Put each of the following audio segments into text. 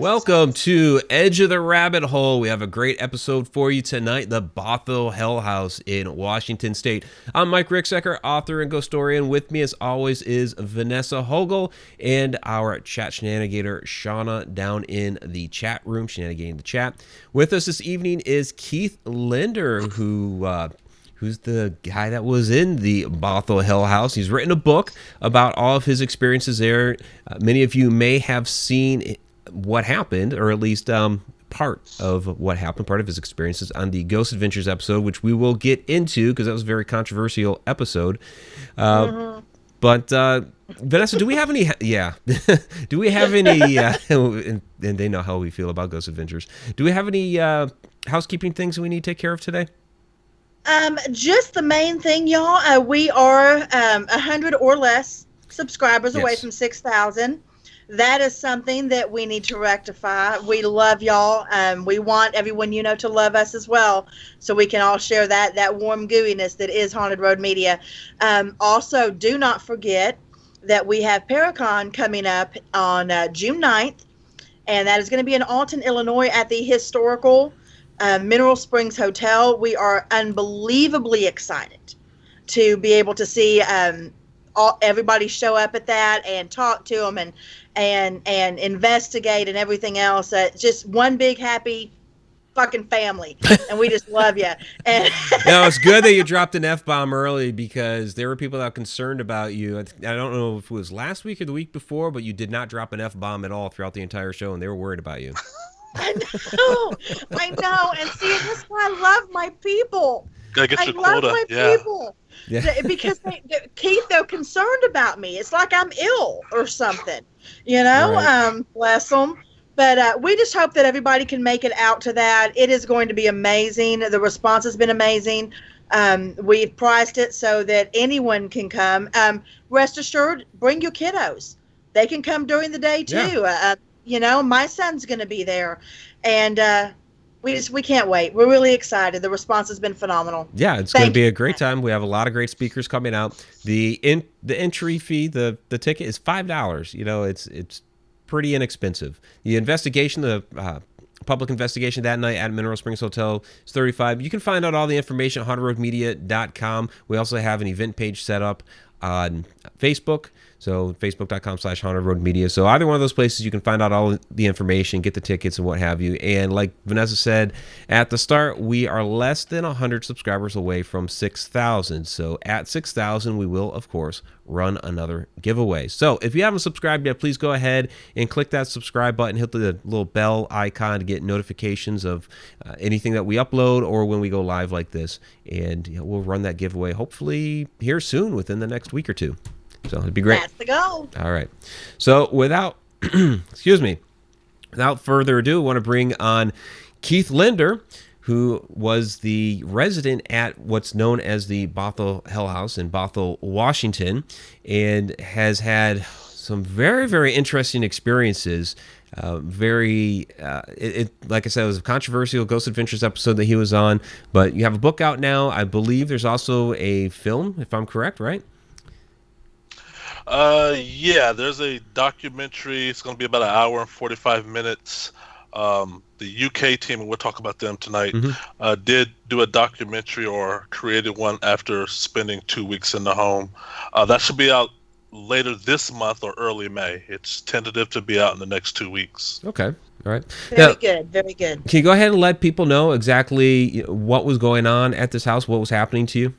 Welcome to Edge of the Rabbit Hole. We have a great episode for you tonight, the Bothell Hell House in Washington State. I'm Mike Ricksecker, author and ghostorian. With me, as always, is Vanessa Hogle and our chat shenanigator, Shauna, down in the chat room, shenanigating the chat. With us this evening is Keith Linder, who's the guy that was in the Bothell Hell House. He's written a book about all of his experiences there. Many of you may have seen what happened, or at least part of what happened, part of his experiences on the Ghost Adventures episode, which we will get into because that was a very controversial episode. But Vanessa, do we have any? Yeah, do we have any? And they know how we feel about Ghost Adventures. Do we have any housekeeping things that we need to take care of today? Just the main thing, y'all. We are 100 or less subscribers away from 6,000. That is something that we need to rectify. We love y'all. We want everyone to love us as well, so we can all share that warm gooiness that is Haunted Road Media. Also, do not forget that we have Paracon coming up on June 9th, and that is going to be in Alton, Illinois at the historical Mineral Springs Hotel. We are unbelievably excited to be able to see everybody show up at that and talk to them and investigate and everything else. Just one big happy fucking family, and we just love you. And no, it's good that you dropped an F-bomb early, because there were people that were concerned about you. I don't know if it was last week or the week before, but you did not drop an F-bomb at all throughout the entire show, and they were worried about you. I know. And see, this is why I love my people. Gotta get your quota. I love my people. Yeah. Because Keith, they're concerned about me. It's like I'm ill or something, Right. Bless them. But we just hope that everybody can make it out to that. It is going to be amazing. The response has been amazing. We've priced it so that anyone can come. Rest assured, bring your kiddos. They can come during the day too. Yeah. My son's going to be there, and we can't wait. We're really excited. The response has been phenomenal. Yeah, it's going to be a great time. We have a lot of great speakers coming out. The entry fee, the ticket is $5. It's pretty inexpensive. The investigation, the public investigation that night at Mineral Springs Hotel is $35. You can find out all the information at hauntedroadmedia.com. We also have an event page set up on Facebook. So facebook.com/hauntedroadmedia. So either one of those places, you can find out all the information, get the tickets and what have you. And like Vanessa said at the start, we are less than 100 subscribers away from 6,000. So at 6,000, we will, of course, run another giveaway. So if you haven't subscribed yet, please go ahead and click that subscribe button, hit the little bell icon to get notifications of anything that we upload or when we go live like this. And we'll run that giveaway hopefully here soon, within the next week or two. So it'd be great. That's the goal. All right. So without further ado, I want to bring on Keith Linder, who was the resident at what's known as the Bothell Hell House in Bothell, Washington, and has had some very, very interesting experiences. Like I said, it was a controversial Ghost Adventures episode that he was on, but you have a book out now. I believe there's also a film, if I'm correct, right? Yeah, there's a documentary. It's going to be about an hour and 45 minutes. The UK team, and we'll talk about them tonight, did do a documentary, or created one, after spending 2 weeks in the home. That should be out later this month or early May. It's tentative to be out in the next 2 weeks. Okay. All right. Very good. Can you go ahead and let people know exactly what was going on at this house, what was happening to you?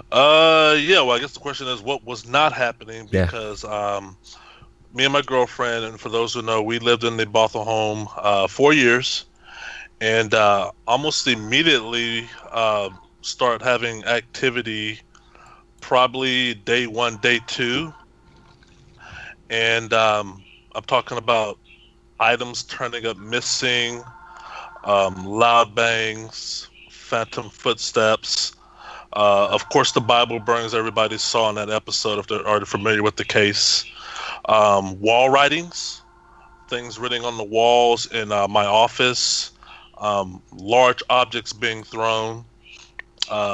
Yeah, well, I guess the question is what was not happening, because me and my girlfriend, and for those who know, we lived in the Bothell home 4 years, and almost immediately start having activity, probably day one, day two, and I'm talking about items turning up missing, loud bangs, phantom footsteps. Of course, the Bible burnings everybody saw in that episode, if they're already familiar with the case. Wall writings, things written on the walls in my office, large objects being thrown,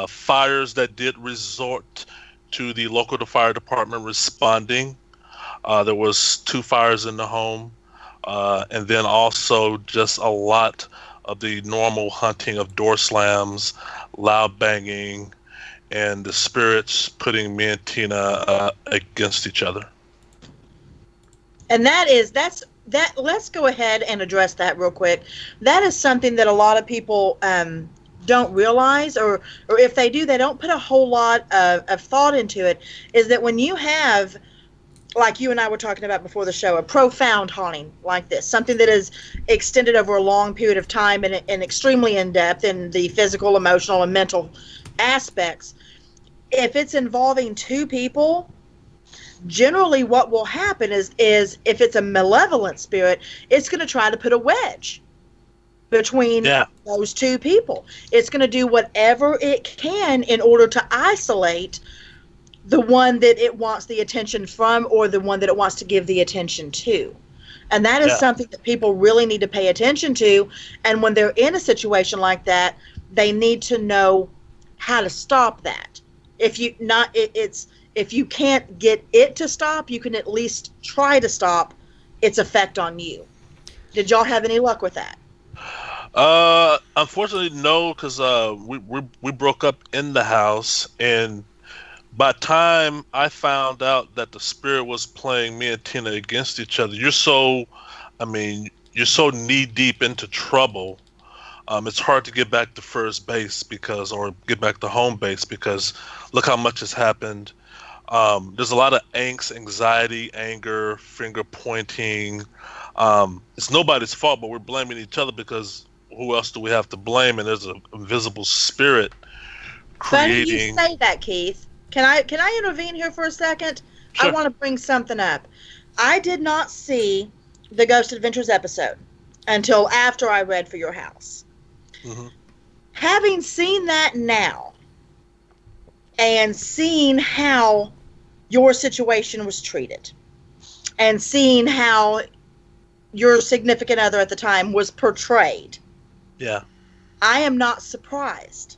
fires that did resort to the local fire department responding. There was 2 fires in the home. and then also just a lot of the normal hunting of door slams, loud banging, and the spirits putting me and Tina against each other. And that's let's go ahead and address that real quick. That is something that a lot of people don't realize, or if they do, they don't put a whole lot of thought into it, is that when you have, like you and I were talking about before the show, a profound haunting like this, something that is extended over a long period of time and extremely in-depth in the physical, emotional, and mental aspects, if it's involving two people, generally what will happen is if it's a malevolent spirit, it's going to try to put a wedge between those two people. It's going to do whatever it can in order to isolate the one that it wants the attention from, or the one that it wants to give the attention to. And that is something that people really need to pay attention to. And when they're in a situation like that, they need to know how to stop that. If you can't get it to stop, you can at least try to stop its effect on you. Did y'all have any luck with that? Unfortunately, no, because we broke up in the house, and by the time I found out that the spirit was playing me and Tina against each other, you're so knee deep into trouble. It's hard to get back to first base or get back to home base, because look how much has happened. There's a lot of angst, anxiety, anger, finger pointing. It's nobody's fault, but we're blaming each other, because who else do we have to blame? And there's an invisible spirit creating. Funny you say that, Keith. Can I intervene here for a second? Sure. I want to bring something up. I did not see the Ghost Adventures episode until after I read For Your House. Mm-hmm. Having seen that now, and seeing how your situation was treated, and seeing how your significant other at the time was portrayed, I am not surprised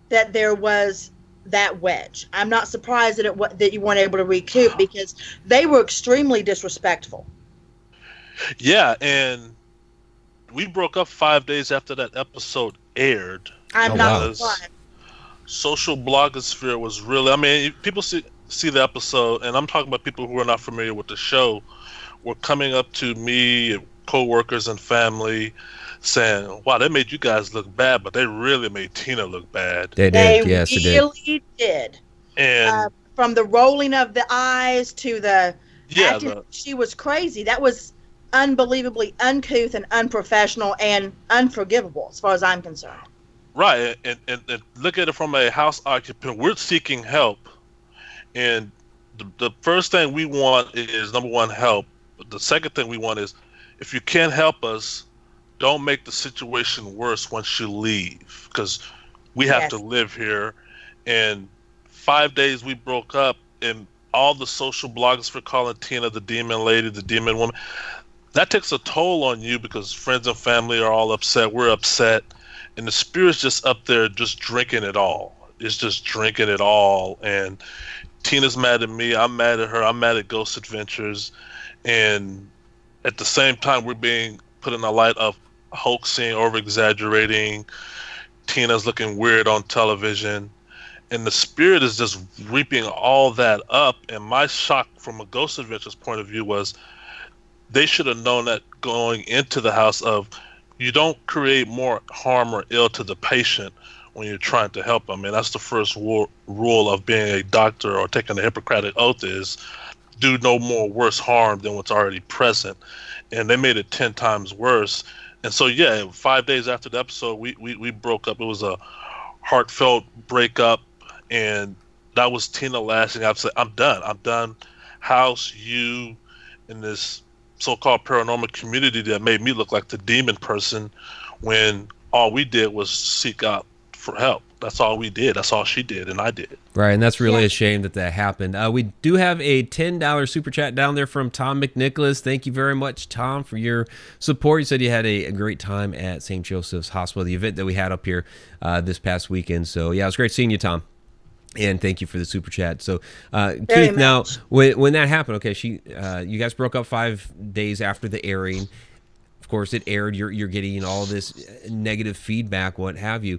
that there was that wedge. I'm not surprised that you weren't able to recoup, because they were extremely disrespectful. Yeah, and we broke up 5 days after that episode aired. I'm not surprised. Social blogosphere was really, people see the episode, and I'm talking about people who are not familiar with the show, were coming up to me, co-workers and family, saying, wow, they made you guys look bad, but they really made Tina look bad. They did, yes, they really did. And from the rolling of the eyes to the acting, she was crazy. That was unbelievably uncouth and unprofessional and unforgivable, as far as I'm concerned. Right, and look at it from a house occupant. We're seeking help, and the first thing we want is, number one, help. But the second thing we want is, if you can't help us, don't make the situation worse once you leave, because we have to live here. And 5 days we broke up, and all the social bloggers for calling Tina the demon lady, the demon woman, that takes a toll on you, because friends and family are all upset. We're upset. And the spirit's just up there just drinking it all. It's just drinking it all. And Tina's mad at me. I'm mad at her. I'm mad at Ghost Adventures. And at the same time, we're being put in the light of hoaxing, over-exaggerating. Tina's looking weird on television. And the spirit is just reaping all that up. And my shock from a Ghost Adventures point of view was, they should have known that going into the house of, you don't create more harm or ill to the patient when you're trying to help them. And that's the first rule of being a doctor or taking the Hippocratic Oath, is do no more worse harm than what's already present. And they made it 10 times worse. And so, 5 days after the episode, we broke up. It was a heartfelt breakup. And that was Tina lashing out, saying, I'm done. I'm done. House, you, in this so-called paranormal community that made me look like the demon person, when all we did was seek out for help. That's all we did. That's all she did, and I did. Right, and that's really a shame that happened. We do have a $10 super chat down there from Tom McNicholas. Thank you very much, Tom, for your support. You said you had a great time at St. Joseph's Hospital, the event that we had up here this past weekend. So, yeah, it was great seeing you, Tom. And thank you for the super chat. So, Very Keith, now much. when that happened, okay, you guys broke up 5 days after the airing. Of course, it aired. You're getting all this negative feedback, what have you.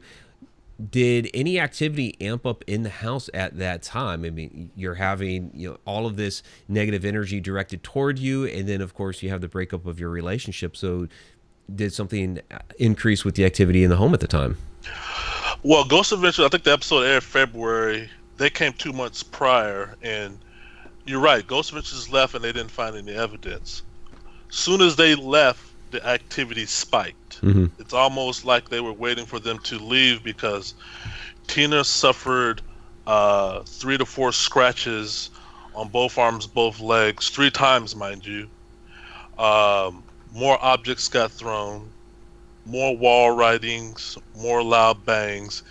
Did any activity amp up in the house at that time? I mean, you're having all of this negative energy directed toward you, and then of course you have the breakup of your relationship. So, did something increase with the activity in the home at the time? Well, Ghost Adventures, I think the episode aired February. They came 2 months prior, and you're right. Ghost Adventures left, and they didn't find any evidence. Soon as they left, the activity spiked. Mm-hmm. It's almost like they were waiting for them to leave because Tina suffered 3 to 4 scratches on both arms, both legs, 3 times, mind you. More objects got thrown, more wall writings, more loud bangs.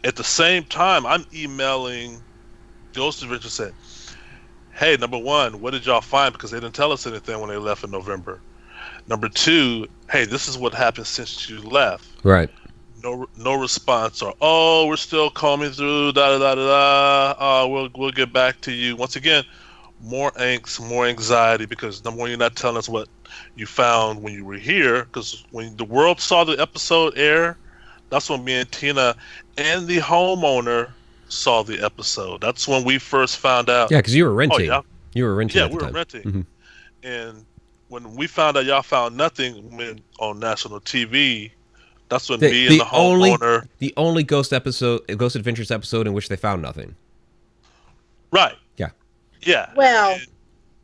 At the same time, I'm emailing Ghost Adventure saying, hey, number one, what did y'all find? Because they didn't tell us anything when they left in November. Number two, hey, this is what happened since you left. Right. No response, or we're still combing through, da da da da da. We'll get back to you. Once again, more angst, more anxiety, because number one, you're not telling us what you found when you were here. Because when the world saw the episode air, that's when me and Tina and the homeowner saw the episode. That's when we first found out. Yeah, because you were renting. Yeah. You were renting. Yeah, at the we were time. renting. Mm-hmm. And when we found out y'all found nothing on national TV, that's when me and the homeowner. The only Ghost Adventures episode in which they found nothing. Right. Yeah. Yeah.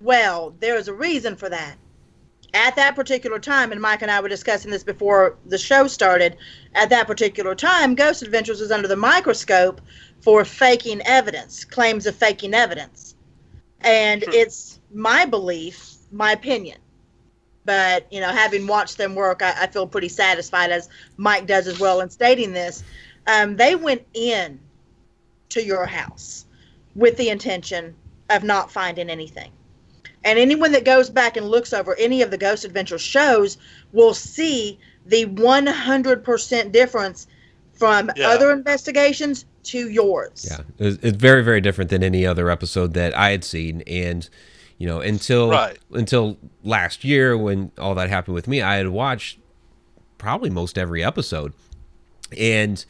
Well, there is a reason for that. At that particular time, and Mike and I were discussing this before the show started, at that particular time, Ghost Adventures was under the microscope for faking evidence, claims of faking evidence. And it's my belief, my opinion. But, having watched them work, I feel pretty satisfied, as Mike does as well in stating this. They went in to your house with the intention of not finding anything. And anyone that goes back and looks over any of the Ghost Adventure shows will see the 100% difference from other investigations to yours. Yeah, it's very, very different than any other episode that I had seen. And, until last year when all that happened with me, I had watched probably most every episode. And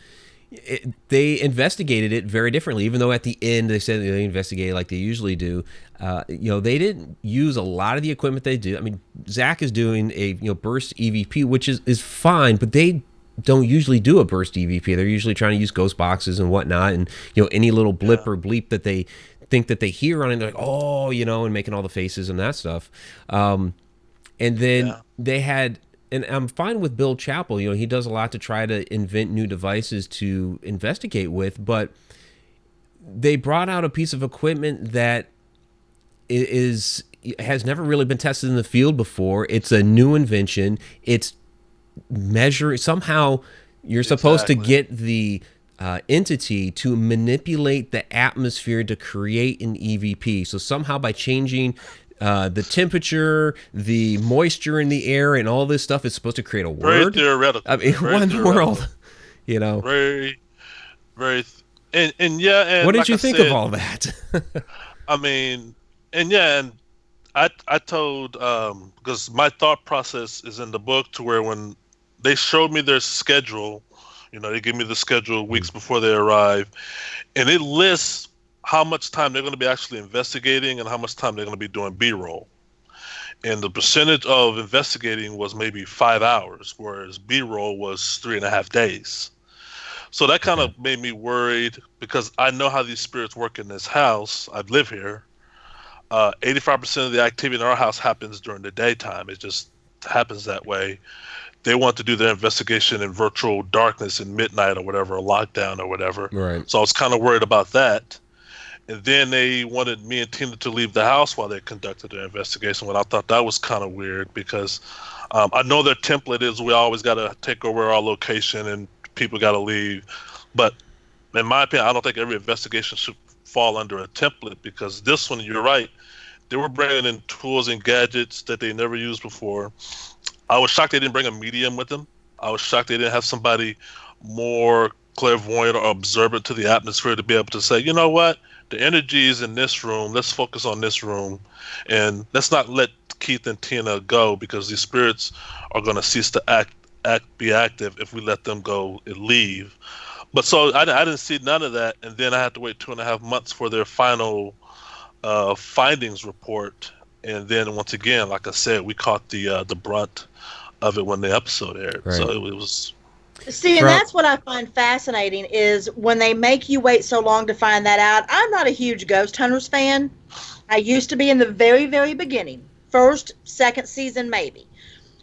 they investigated it very differently, even though at the end they said they investigated like they usually do. They didn't use a lot of the equipment they do. I mean, Zach is doing a burst EVP, which is fine, but they don't usually do a burst EVP. They're usually trying to use ghost boxes and whatnot, and any little blip or bleep that they think that they hear on it, they're like, and making all the faces and that stuff. And then they had. And I'm fine with Bill Chappell. He does a lot to try to invent new devices to investigate with, but they brought out a piece of equipment that has never really been tested in the field before. It's a new invention. It's measuring. Somehow you're supposed to get the entity to manipulate the atmosphere to create an EVP. So somehow by changing the temperature, the moisture in the air, and all this stuff is supposed to create a word. Very theoretical. I mean, what in the world? Very, very. And what did you think of all that? I mean, and I told, because my thought process is in the book, to where when they showed me their schedule, they give me the schedule weeks before they arrive, and it lists how much time they're going to be actually investigating and how much time they're going to be doing B-roll. And the percentage of investigating was maybe 5 hours, whereas B-roll was 3.5 days. So that kind of made me worried, because I know how these spirits work in this house. I live here. 85% of the activity in our house happens during the daytime. It just happens that way. They want to do their investigation in virtual darkness in midnight or whatever, or lockdown or whatever. Right. So I was kind of worried about that. And then they wanted me and Tina to leave the house while they conducted their investigation. But I thought that was kind of weird, because I know their template is we always got to take over our location and people got to leave. But in my opinion, I don't think every investigation should fall under a template, because this one, you're right, they were bringing in tools and gadgets that they never used before. I was shocked they didn't bring a medium with them. I was shocked they didn't have somebody more clairvoyant or observant to the atmosphere to be able to say, you know what, the energy is in this room. Let's focus on this room, and let's not let Keith and Tina go, because these spirits are going to cease to be active if we let them go and leave. But so I didn't see none of that, and then I had to wait 2.5 months for their final findings report. And then once again, like I said, we caught the brunt of it when the episode aired. Right. So it was. See, and that's what I find fascinating is when they make you wait so long to find that out. I'm not a huge Ghost Hunters fan. I used to be in the very, very beginning. First, second season, maybe.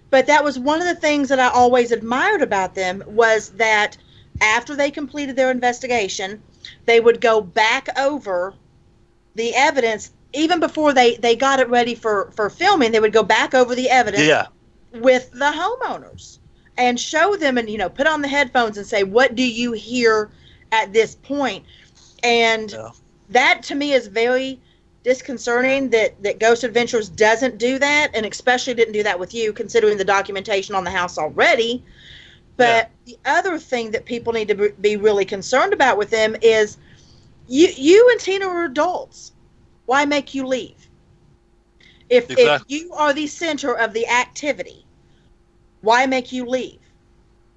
But that was one of the things that I always admired about them, was that after they completed their investigation, they would go back over the evidence. Even before they got it ready for filming, they would go back over the evidence with the homeowners and show them, and put on the headphones and say, what do you hear at this point? And that to me is very disconcerting that Ghost Adventures doesn't do that, and especially didn't do that with you, considering the documentation on the house already. But the other thing that people need to be really concerned about with them is you and Tina are adults. Why make you leave? If you are the center of the activity, why make you leave?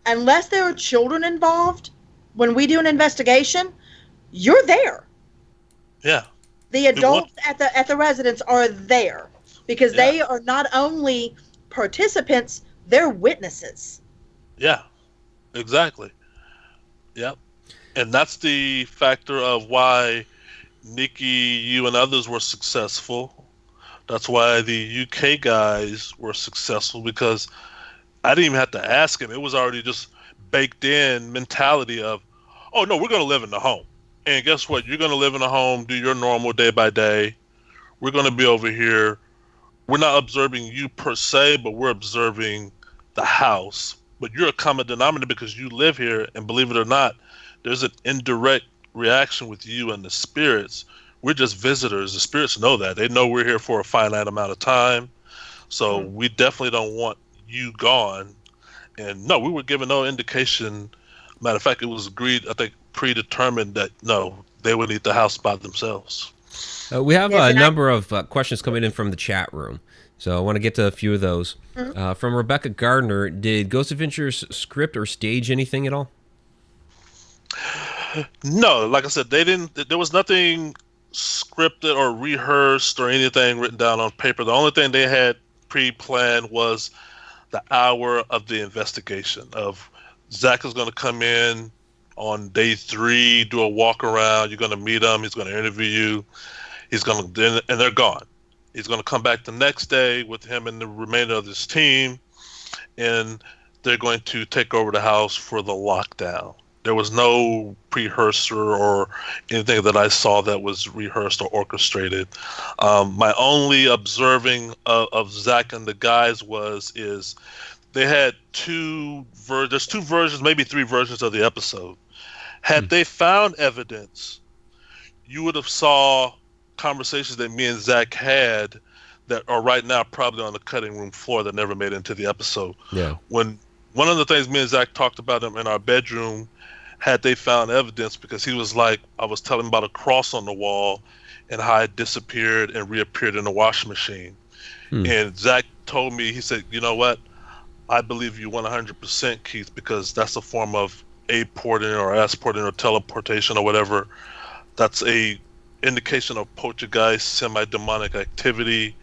Unless there are children involved, when we do an investigation, you're there. Yeah. The adults at the residence are there because they are not only participants, they're witnesses. Yeah, exactly. Yep. And that's the factor of why Nikki, you and others were successful. That's why the UK guys were successful, because I didn't even have to ask him. It was already just baked in mentality of, oh no, we're going to live in the home. And guess what? You're going to live in the home, do your normal day by day. We're going to be over here. We're not observing you per se, but we're observing the house. But you're a common denominator because you live here, and believe it or not, there's an indirect reaction with you and the spirits. We're just visitors. The spirits know that. They know we're here for a finite amount of time. So we definitely don't want you gone. And no, we were given no indication. Matter of fact, it was agreed, I think, predetermined that no, they would need the house by themselves. We have a number of questions coming in from the chat room, so I want to get to a few of those. From Rebecca Gardner, did Ghost Adventures script or stage anything at all? No, like I said, they didn't. There was nothing scripted or rehearsed or anything written down on paper. The only thing they had pre-planned was the hour of the investigation. Of Zach is going to come in on day 3, do a walk around. You're going to meet him. He's going to interview you. He's going to, and they're gone. He's going to come back the next day with him and the remainder of his team, and they're going to take over the house for the lockdown. There was no pre-rehearsal or anything that I saw that was rehearsed or orchestrated. My only observing of Zach and the guys is they had there's 2 versions, maybe 3 versions of the episode. Had they found evidence, you would have saw conversations that me and Zach had that are right now probably on the cutting room floor that never made it into the episode. Yeah. When one of the things me and Zach talked about in our bedroom, had they found evidence, because he was like, I was telling him about a cross on the wall and how it disappeared and reappeared in the washing machine. And Zach told me, he said, you know what? I believe you 100%, Keith, because that's a form of apporting or asporting or teleportation or whatever. That's a indication of poltergeist, semi-demonic activity.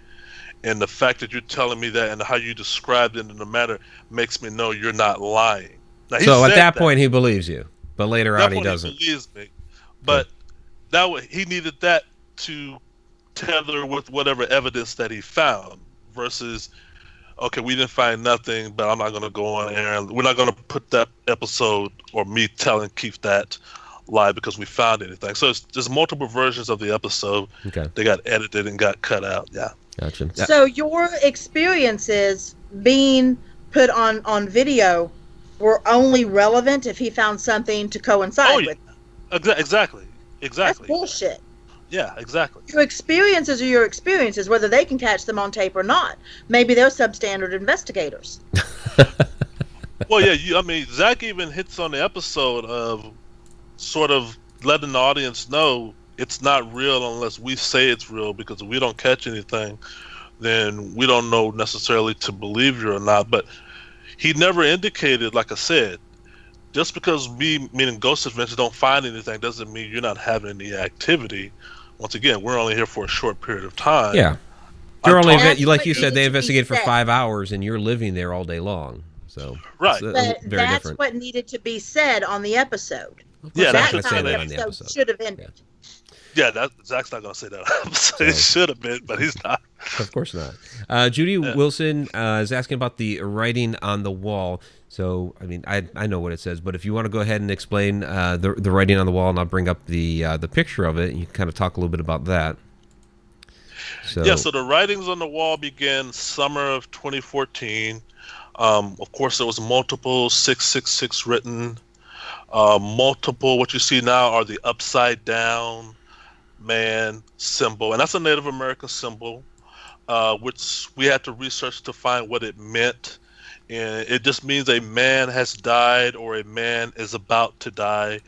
And the fact that you're telling me that and how you described it in the matter makes me know you're not lying. Now, so at that point, he believes you, but later on he doesn't. He believes me. But he needed that to tether with whatever evidence that he found versus, okay, we didn't find nothing, but I'm not going to go on air. And we're not going to put that episode or me telling Keith that lie because we found anything. So there's multiple versions of the episode. Okay. They got edited and got cut out. Yeah. Gotcha. So your experiences being put on video were only relevant if he found something to coincide with. Exactly. That's bullshit. Yeah, exactly. Your experiences are your experiences, whether they can catch them on tape or not. Maybe they're substandard investigators. Well, yeah, Zach even hits on the episode of sort of letting the audience know it's not real unless we say it's real, because if we don't catch anything, then we don't know necessarily to believe you or not. But he never indicated, like I said, just because we, meaning Ghost Adventures, don't find anything doesn't mean you're not having any activity. Once again, we're only here for a short period of time. Yeah. You're only, like you said, they needed to be investigated for said. 5 hours, and you're living there all day long. So Right. But very that's different. what needed to be said on the episode. Yeah, That's that's how what the I'm saying episode should have ended. Yeah, Zach's not going to say that. It should have been, but he's not. Of course not. Judy Wilson is asking about the writing on the wall. So, I mean, I know what it says, but if you want to go ahead and explain the writing on the wall, and I'll bring up the picture of it, and you can kind of talk a little bit about that. So, Yeah, so the writings on the wall began summer of 2014. Of course, there was multiple 666 written. Multiple, what you see now are the upside down man symbol, and that's a Native American symbol, which we had to research to find what it meant. And it just means a man has died or a man is about to die.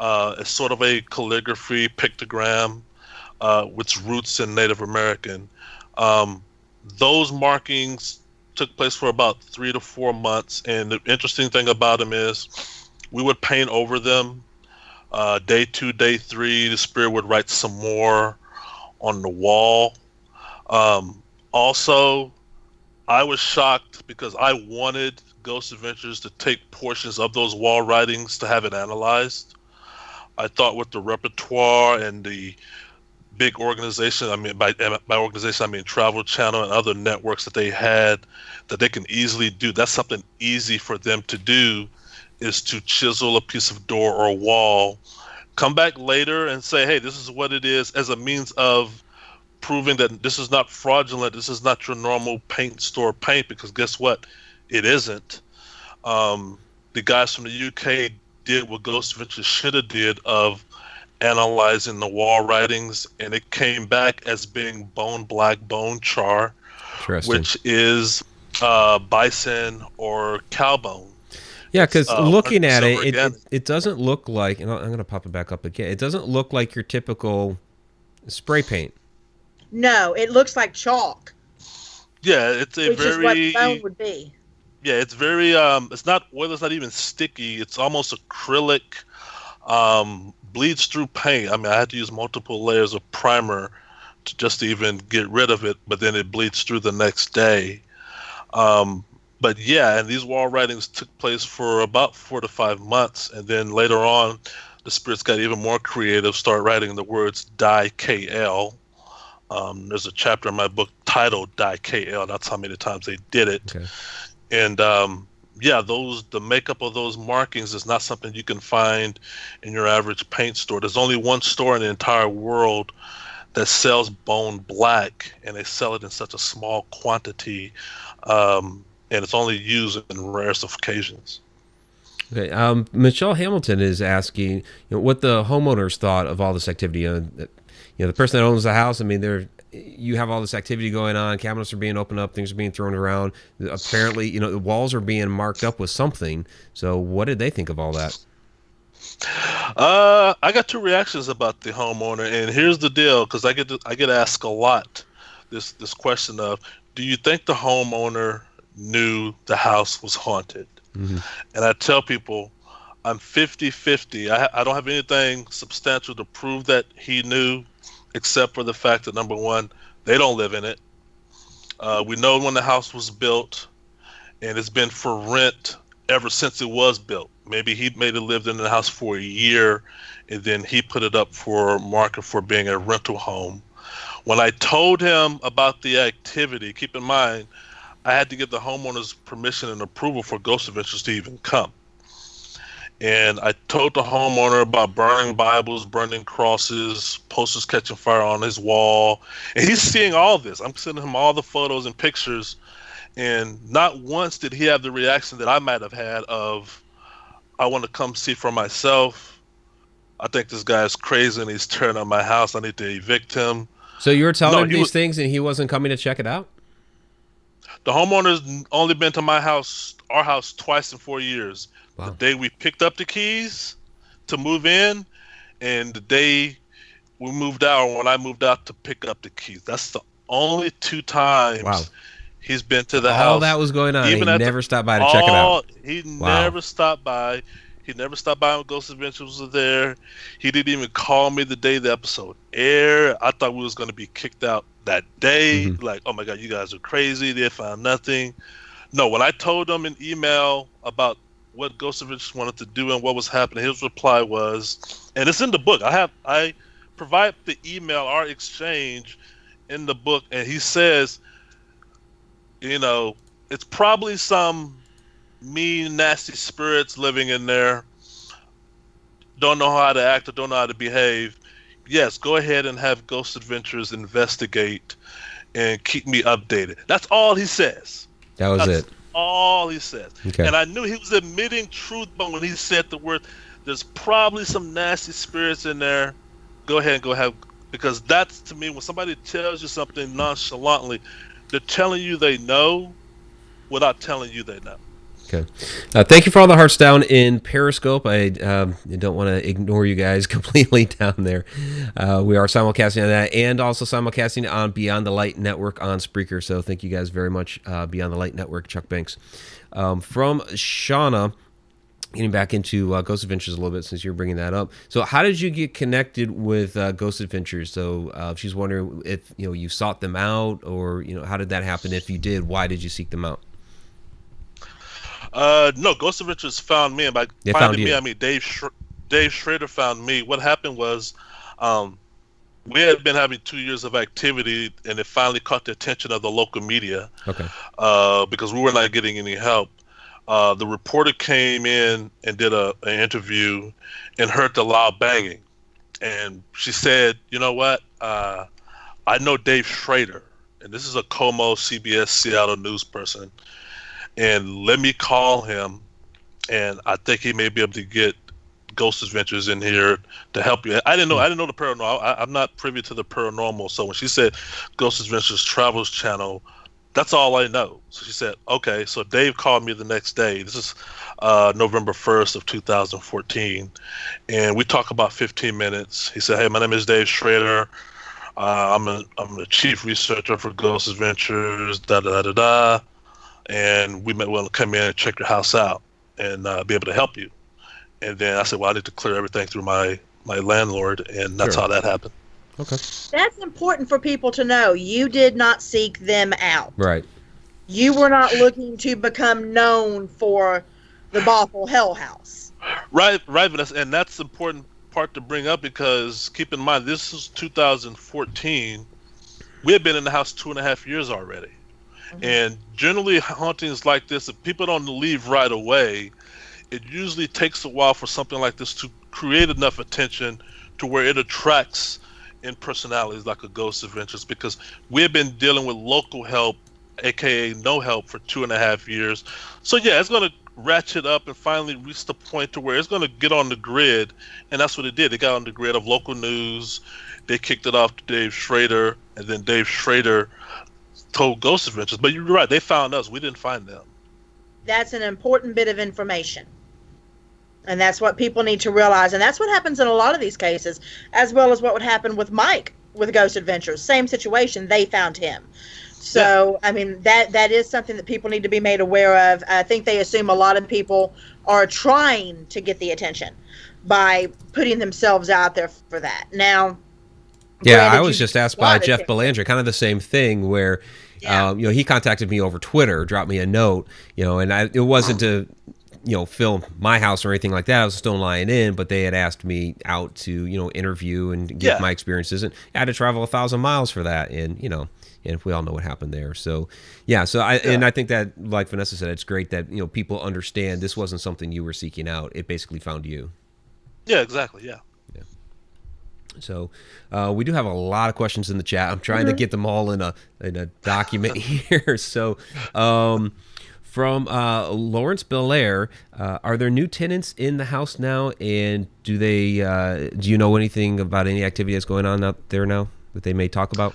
It's sort of a calligraphy pictogram, with roots in Native American. Those markings took place for about 3 to 4 months, and the interesting thing about them is we would paint over them. Day 2, day 3, the spirit would write some more on the wall. Also, I was shocked because I wanted Ghost Adventures to take portions of those wall writings to have it analyzed. I thought with the repertoire and the big organization, I mean, by organization, I mean Travel Channel and other networks that they had, that they can easily do. That's something easy for them to do, is to chisel a piece of door or wall, come back later and say, hey, this is what it is, as a means of proving that this is not fraudulent, this is not your normal paint store paint, because guess what? It isn't. The guys from the UK did what Ghost Adventures should have did of analyzing the wall writings, and it came back as being bone black bone char, which is bison or cow bone. Yeah, because looking at it doesn't look like, and I'm going to pop it back up again, it doesn't look like your typical spray paint. No, it looks like chalk. Yeah, it's a which very... is what bone would be. Yeah, it's very, it's not oil, it's not even sticky, it's almost acrylic, bleeds through paint. I mean, I had to use multiple layers of primer just to even get rid of it, but then it bleeds through the next day. But yeah, and these wall writings took place for about 4 to 5 months, and then later on, the spirits got even more creative, start writing the words Die KL. There's a chapter in my book titled Die KL. That's how many times they did it. Okay. And yeah, the makeup of those markings is not something you can find in your average paint store. There's only one store in the entire world that sells bone black, and they sell it in such a small quantity, and it's only used in rarest of occasions. Okay, Michelle Hamilton is asking, what the homeowners thought of all this activity. The person that owns the house, I mean, you have all this activity going on, cabinets are being opened up, things are being thrown around. Apparently, the walls are being marked up with something. So what did they think of all that? I got 2 reactions about the homeowner, and here's the deal, because I get asked a lot this question of, do you think the homeowner knew the house was haunted? Mm-hmm. And I tell people, I'm 50-50. I don't have anything substantial to prove that he knew, except for the fact that, number one, they don't live in it. We know when the house was built, and it's been for rent ever since it was built. Maybe he lived in the house for a year, and then he put it up for market for being a rental home. When I told him about the activity, keep in mind, I had to get the homeowner's permission and approval for Ghost Adventures to even come. And I told the homeowner about burning Bibles, burning crosses, posters catching fire on his wall. And he's seeing all this. I'm sending him all the photos and pictures. And not once did he have the reaction that I might have had of, I want to come see for myself. I think this guy's crazy and he's tearing up my house. I need to evict him. So you were telling him these things and he wasn't coming to check it out? The homeowner's only been to our house, twice in 4 years. Wow. The day we picked up the keys, to move in, and the day we moved out, or when I moved out to pick up the keys. That's the only 2 times Wow. he's been to So the all house. that was going on. Even He after never stopped by to check it out. He Wow. never stopped by. He never stopped by when Ghost Adventures was there. He didn't even call me the day the episode aired. I thought we was going to be kicked out that day. Mhm. Like, oh my God, you guys are crazy. They found nothing. No, when I told him in email about what Ghost Adventures wanted to do and what was happening, his reply was, and it's in the book. I provide the email, our exchange in the book, and he says, you know, it's probably some mean, nasty spirits living in there. Don't know how to act or don't know how to behave. Yes, go ahead and have Ghost Adventures investigate and keep me updated. That's all he says. That was That's it. all he says. Okay. And I knew he was admitting truth, but when he said the word, there's probably some nasty spirits in there. Go ahead and go have, because that's, to me, when somebody tells you something nonchalantly, they're telling you they know without telling you they know. Okay. Thank you for all the hearts down in Periscope. I don't want to ignore you guys completely down there. We are simulcasting on that and also simulcasting on Beyond the Light Network on Spreaker. So thank you guys very much, Beyond the Light Network, Chuck Banks. From Shauna, getting back into Ghost Adventures a little bit since you're bringing that up. So how did you get connected with Ghost Adventures? So she's wondering if you sought them out, or how did that happen? If you did, why did you seek them out? No, Ghost Adventures found me, and by They finding found you. me, I mean Dave Schrader found me. What happened was, we had been having 2 years of activity, and it finally caught the attention of the local media. Okay. Because we were not getting any help. The reporter came in and did an interview and heard the loud banging, and she said, "You know what? I know Dave Schrader, and this is a Como CBS Seattle news person. And let me call him, and I think he may be able to get Ghost Adventures in here to help you." I didn't know the paranormal. I'm not privy to the paranormal. So when she said Ghost Adventures Travels Channel, that's all I know. So she said, okay. So Dave called me the next day. This is November 1st of 2014, and we talked about 15 minutes. He said, "Hey, my name is Dave Schrader. I'm the chief researcher for Ghost Adventures. Da da da da." And we might want to come in and check your house out and be able to help you. And then I said, well, I need to clear everything through my landlord, and that's Sure. how that happened. Okay. That's important for people to know. You did not seek them out. Right. You were not looking to become known for the Bothell Hell House. Right, Vanessa, and that's the important part to bring up, because keep in mind, this is 2014. We had been in the house 2.5 years already. Mm-hmm. And generally hauntings like this, if people don't leave right away, it usually takes a while for something like this to create enough attention to where it attracts in personalities like a Ghost Adventures, because we've been dealing with local help, aka no help, for 2.5 years. So yeah, it's going to ratchet up and finally reach the point to where it's going to get on the grid, and that's what it did. It got on the grid of local news. They kicked it off to Dave Schrader, and then Dave Schrader told Ghost Adventures. But you're right, they found us. We didn't find them. That's an important bit of information. And that's what people need to realize. And that's what happens in a lot of these cases, as well as what would happen with Mike with Ghost Adventures. Same situation. They found him. So, yeah. I mean, that is something that people need to be made aware of. I think they assume a lot of people are trying to get the attention by putting themselves out there for that. Now, yeah, I was just asked by Jeff Belanger, kind of the same thing, where yeah. He contacted me over Twitter, dropped me a note, and it wasn't to film my house or anything like that. I was still lying in, but they had asked me out to interview and give my experiences, and I had to travel 1,000 miles for that, and and we all know what happened there. So and I think that, like Vanessa said, it's great that people understand this wasn't something you were seeking out. It basically found you. Yeah, exactly. Yeah. So we do have a lot of questions in the chat. I'm trying to get them all in a document here. So from Lawrence Belair, are there new tenants in the house now? And do you know anything about any activity that's going on out there now that they may talk about?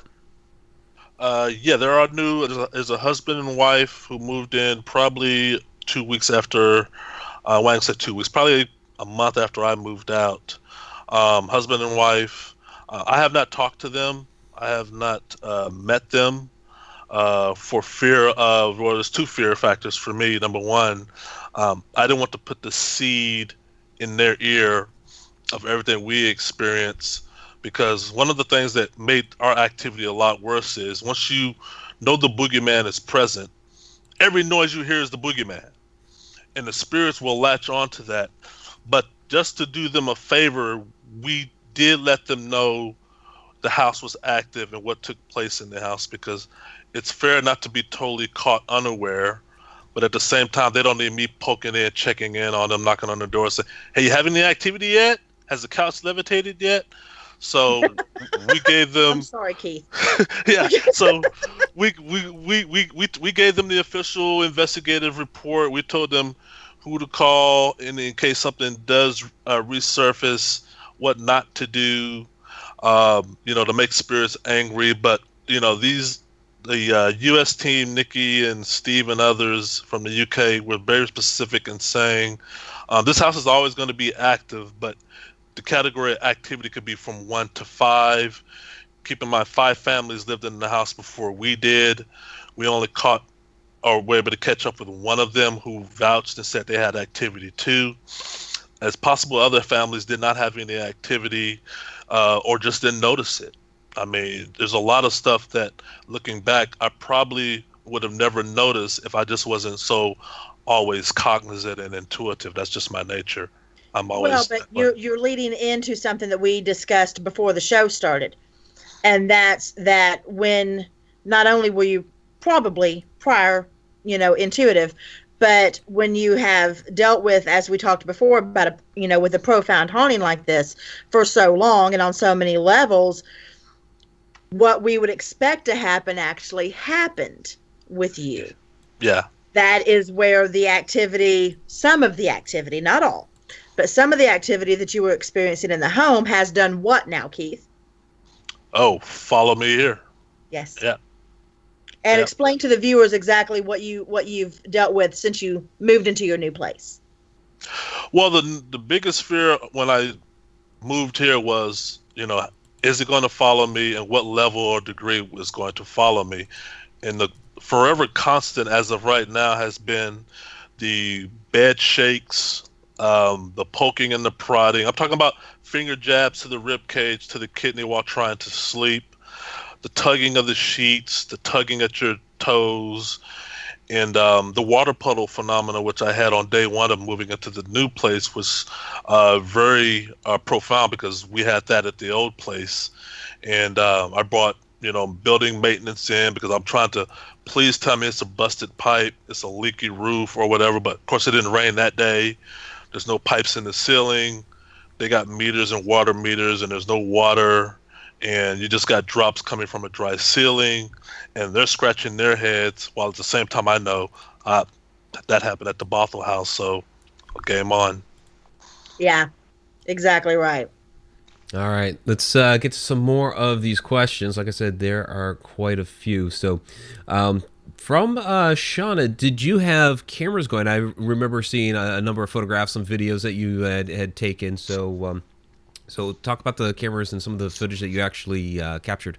Yeah, there are new. There's a husband and wife who moved in probably 2 weeks after. Wang said 2 weeks, probably a month after I moved out. Husband and wife. I have not talked to them. I have not met them for fear of, well, there's two fear factors for me. Number one, I didn't want to put the seed in their ear of everything we experience, because one of the things that made our activity a lot worse is once you know the boogeyman is present, every noise you hear is the boogeyman, and the spirits will latch onto that. But just to do them a favor, we did let them know the house was active and what took place in the house, because it's fair not to be totally caught unaware, but at the same time, they don't need me poking in, checking in on them, knocking on the door, saying, "Hey, you having any activity yet? Has the couch levitated yet?" So we gave them. I'm sorry, Keith. Yeah. So we gave them the official investigative report. We told them who to call in case something does resurface, what not to do, to make spirits angry. But the U.S. team, Nikki and Steve and others from the UK, were very specific in saying this house is always going to be active, but the category of activity could be from 1 to 5. Keep in mind, 5 families lived in the house before we did. We only caught, or were able to catch up with one of them who vouched and said they had activity too. As possible, other families did not have any activity or just didn't notice it. I mean, there's a lot of stuff that, looking back, I probably would have never noticed if I just wasn't so always cognizant and intuitive. That's just my nature. I'm always. Well, but you're leading into something that we discussed before the show started, and that's that when not only were you probably prior, intuitive, but when you have dealt with, as we talked before about with a profound haunting like this for so long and on so many levels, what we would expect to happen actually happened with you. Yeah. That is where the activity, some of the activity, not all, but some of the activity that you were experiencing in the home has done what now, Keith? Oh, follow me here. Yes. Yeah. And explain to the viewers exactly what you've dealt with since you moved into your new place. Well, the biggest fear when I moved here was, is it going to follow me, and what level or degree is going to follow me? And the forever constant as of right now has been the bed shakes, the poking and the prodding. I'm talking about finger jabs to the rib cage, to the kidney while trying to sleep, the tugging of the sheets, the tugging at your toes, and the water puddle phenomena, which I had on day one of moving into the new place, was very profound, because we had that at the old place. And I brought, building maintenance in, because I'm trying to, please tell me it's a busted pipe, it's a leaky roof or whatever. But of course it didn't rain that day. There's no pipes in the ceiling. They got meters and water meters, and there's no water. And you just got drops coming from a dry ceiling, and they're scratching their heads, while at the same time I know that happened at the Bothell House, so game on. Yeah, exactly right. All right, let's get to some more of these questions. Like I said, there are quite a few. So from Shauna, did you have cameras going? I remember seeing a number of photographs and videos that you had taken. So talk about the cameras and some of the footage that you actually captured.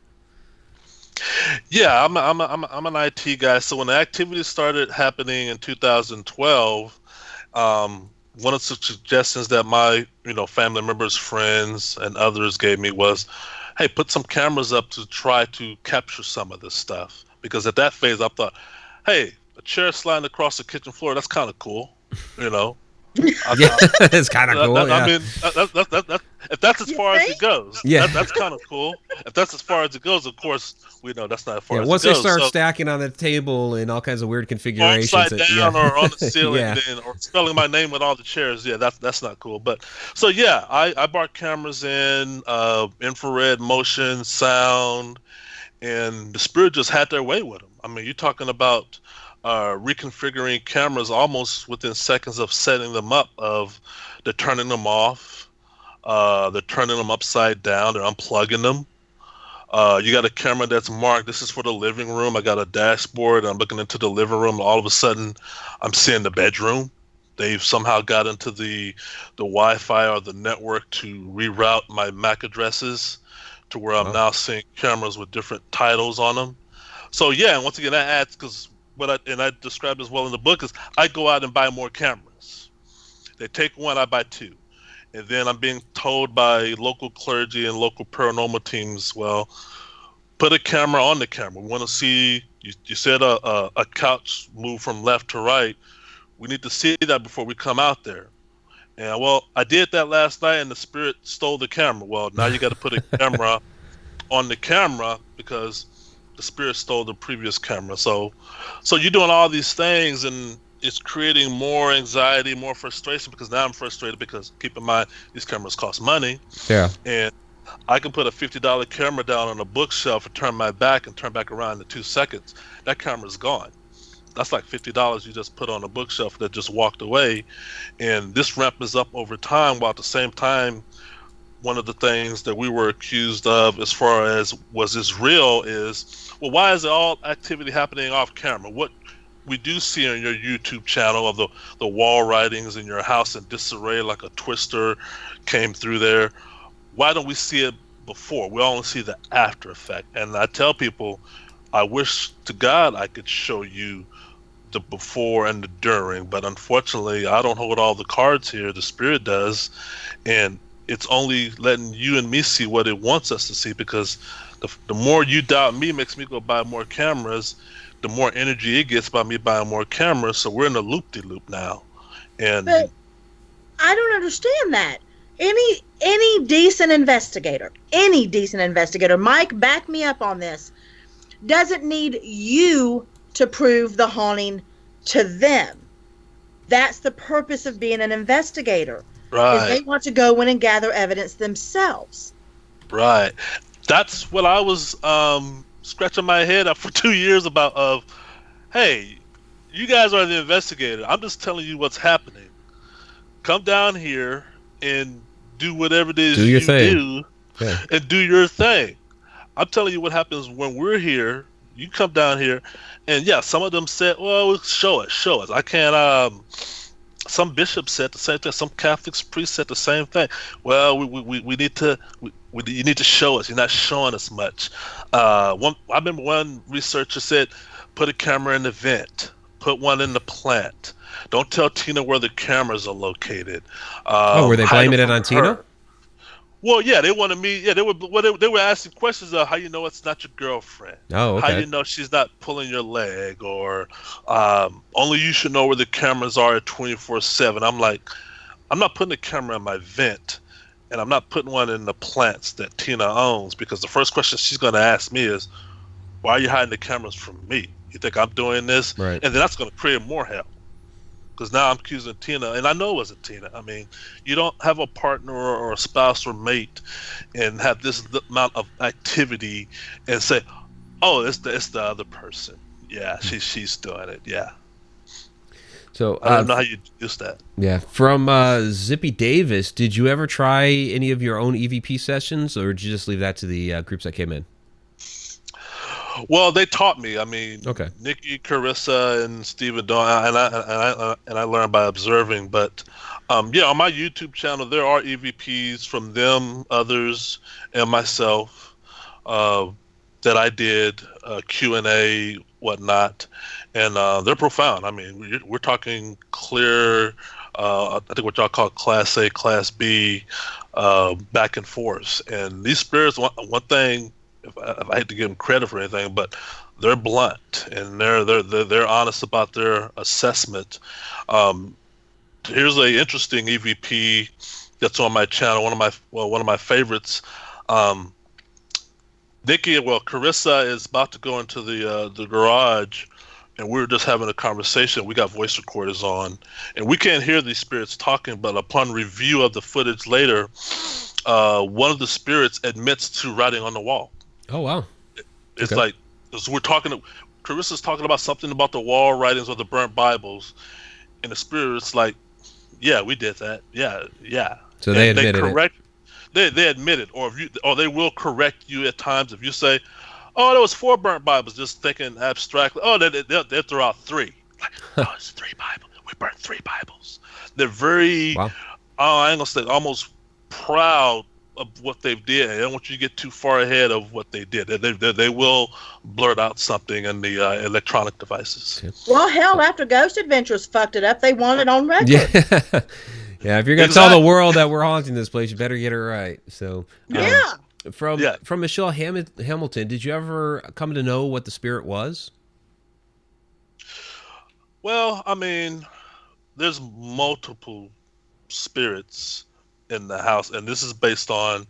Yeah, I'm an IT guy. So when the activity started happening in 2012, one of the suggestions that my family members, friends, and others gave me was, hey, put some cameras up to try to capture some of this stuff. Because at that phase, I thought, hey, a chair sliding across the kitchen floor, that's kind of cool, Yeah, it's kind of cool. I mean, if that's as far as it goes, that's kind of cool. If that's as far as it goes, of course, we know that's not as far as it goes. Once they start stacking on the table in all kinds of weird configurations, upside down or on the ceiling, or spelling my name with all the chairs, that's not cool. But so I brought cameras in, infrared, motion, sound, and the spirit just had their way with them. I mean, you're talking about reconfiguring cameras almost within seconds of setting them up. They're turning them off, they're turning them upside down, they're unplugging them. You got a camera that's marked, this is for the living room. I got a dashboard, I'm looking into the living room, and all of a sudden I'm seeing the bedroom. they've somehow got into the Wi-Fi or the network to reroute my MAC addresses to where I'm now seeing cameras with different titles on them. So yeah, and once again, that adds, because I described as well in the book, is I go out and buy more cameras. They take one, I buy two. And then I'm being told by local clergy and local paranormal teams, well, put a camera on the camera. We want to see, you said a couch move from left to right. We need to see that before we come out there. And well, I did that last night and the spirit stole the camera. Well, now you got to put a camera on the camera because the spirit stole the previous camera. So you're doing all these things and it's creating more anxiety, more frustration, because now I'm frustrated because, keep in mind, these cameras cost money. Yeah. And I can put a $50 camera down on a bookshelf and turn my back and turn back around in 2 seconds. That camera's gone. That's like $50 you just put on a bookshelf that just walked away. And this ramps up over time, while at the same time, one of the things that we were accused of as far as was this real is, well, why is all activity happening off camera? What we do see on your YouTube channel of the wall writings in your house in disarray, like a twister came through there. Why don't we see it before? We only see the after effect. And I tell people, I wish to God I could show you the before and the during, but unfortunately I don't hold all the cards here. The spirit does, and it's only letting you and me see what it wants us to see, because the more you doubt me makes me go buy more cameras, the more energy it gets by me buying more cameras. So we're in a loop-de-loop now. But I don't understand that. Any decent investigator, Mike, back me up on this, doesn't need you to prove the haunting to them. That's the purpose of being an investigator. Right. Is they want to go in and gather evidence themselves. Right. That's what I was scratching my head up for 2 years about, of, hey, you guys are the investigator. I'm just telling you what's happening. Come down here and do whatever it is you do, and do your thing. I'm telling you what happens when we're here. You come down here, and yeah, some of them said, well, show us. I can't, some bishops said the same thing. Some Catholic priests said the same thing. Well, we need to, you need to show us. You're not showing us much. I remember one researcher said, put a camera in the vent, put one in the plant. Don't tell Tina where the cameras are located. Were they blaming it on Tina? Well, yeah, they wanted me. Yeah, they were asking questions of how you know it's not your girlfriend. Oh, okay. How you know she's not pulling your leg, or only you should know where the cameras are at 24/7. I'm like, I'm not putting a camera in my vent, and I'm not putting one in the plants that Tina owns, because the first question she's going to ask me is, why are you hiding the cameras from me? You think I'm doing this? Right. And then that's going to create more hell. Because now I'm accusing Tina, and I know it wasn't Tina. I mean, you don't have a partner or a spouse or mate and have this amount of activity and say, oh, it's the other person. Yeah, she's doing it. Yeah. So I don't know how you use that. Yeah. From Zippy Davis, did you ever try any of your own EVP sessions, or did you just leave that to the groups that came in? Well, they taught me. I mean, okay. Nikki, Carissa, and Stephen Dawn, and I learned by observing. But yeah, on my YouTube channel, there are EVPs from them, others, and myself that I did Q&A, whatnot, and they're profound. I mean, we're talking clear. I think what y'all call Class A, Class B, back and forth. And these spirits, one thing. If I hate to give them credit for anything, but they're blunt and they're honest about their assessment. Here's a interesting EVP that's on my channel. One of my favorites. Carissa is about to go into the garage, and we were just having a conversation. We got voice recorders on, and we can't hear these spirits talking. But upon review of the footage later, one of the spirits admits to writing on the wall. Oh, wow. It's like, we're talking, Carissa's talking about something about the wall writings or the burnt Bibles, and the spirit's like, yeah, we did that. Yeah. So they admitted it. They admit it, or they will correct you at times if you say, oh, there was 4 burnt Bibles, just thinking abstractly. Oh, they'll throw out 3. Like, oh, it's 3 Bibles. we burnt 3 Bibles. They're very, Wow. I ain't gonna say almost proud of what they've did. I don't want you to get too far ahead of what they did. They will blurt out something in the electronic devices. Okay. Well, hell, after Ghost Adventures fucked it up, they want it on record. Yeah. Yeah, if you're going to tell the world that we're haunting this place, you better get it right. So, From Michelle Hamilton, did you ever come to know what the spirit was? Well, I mean, there's multiple spirits in the house, and this is based on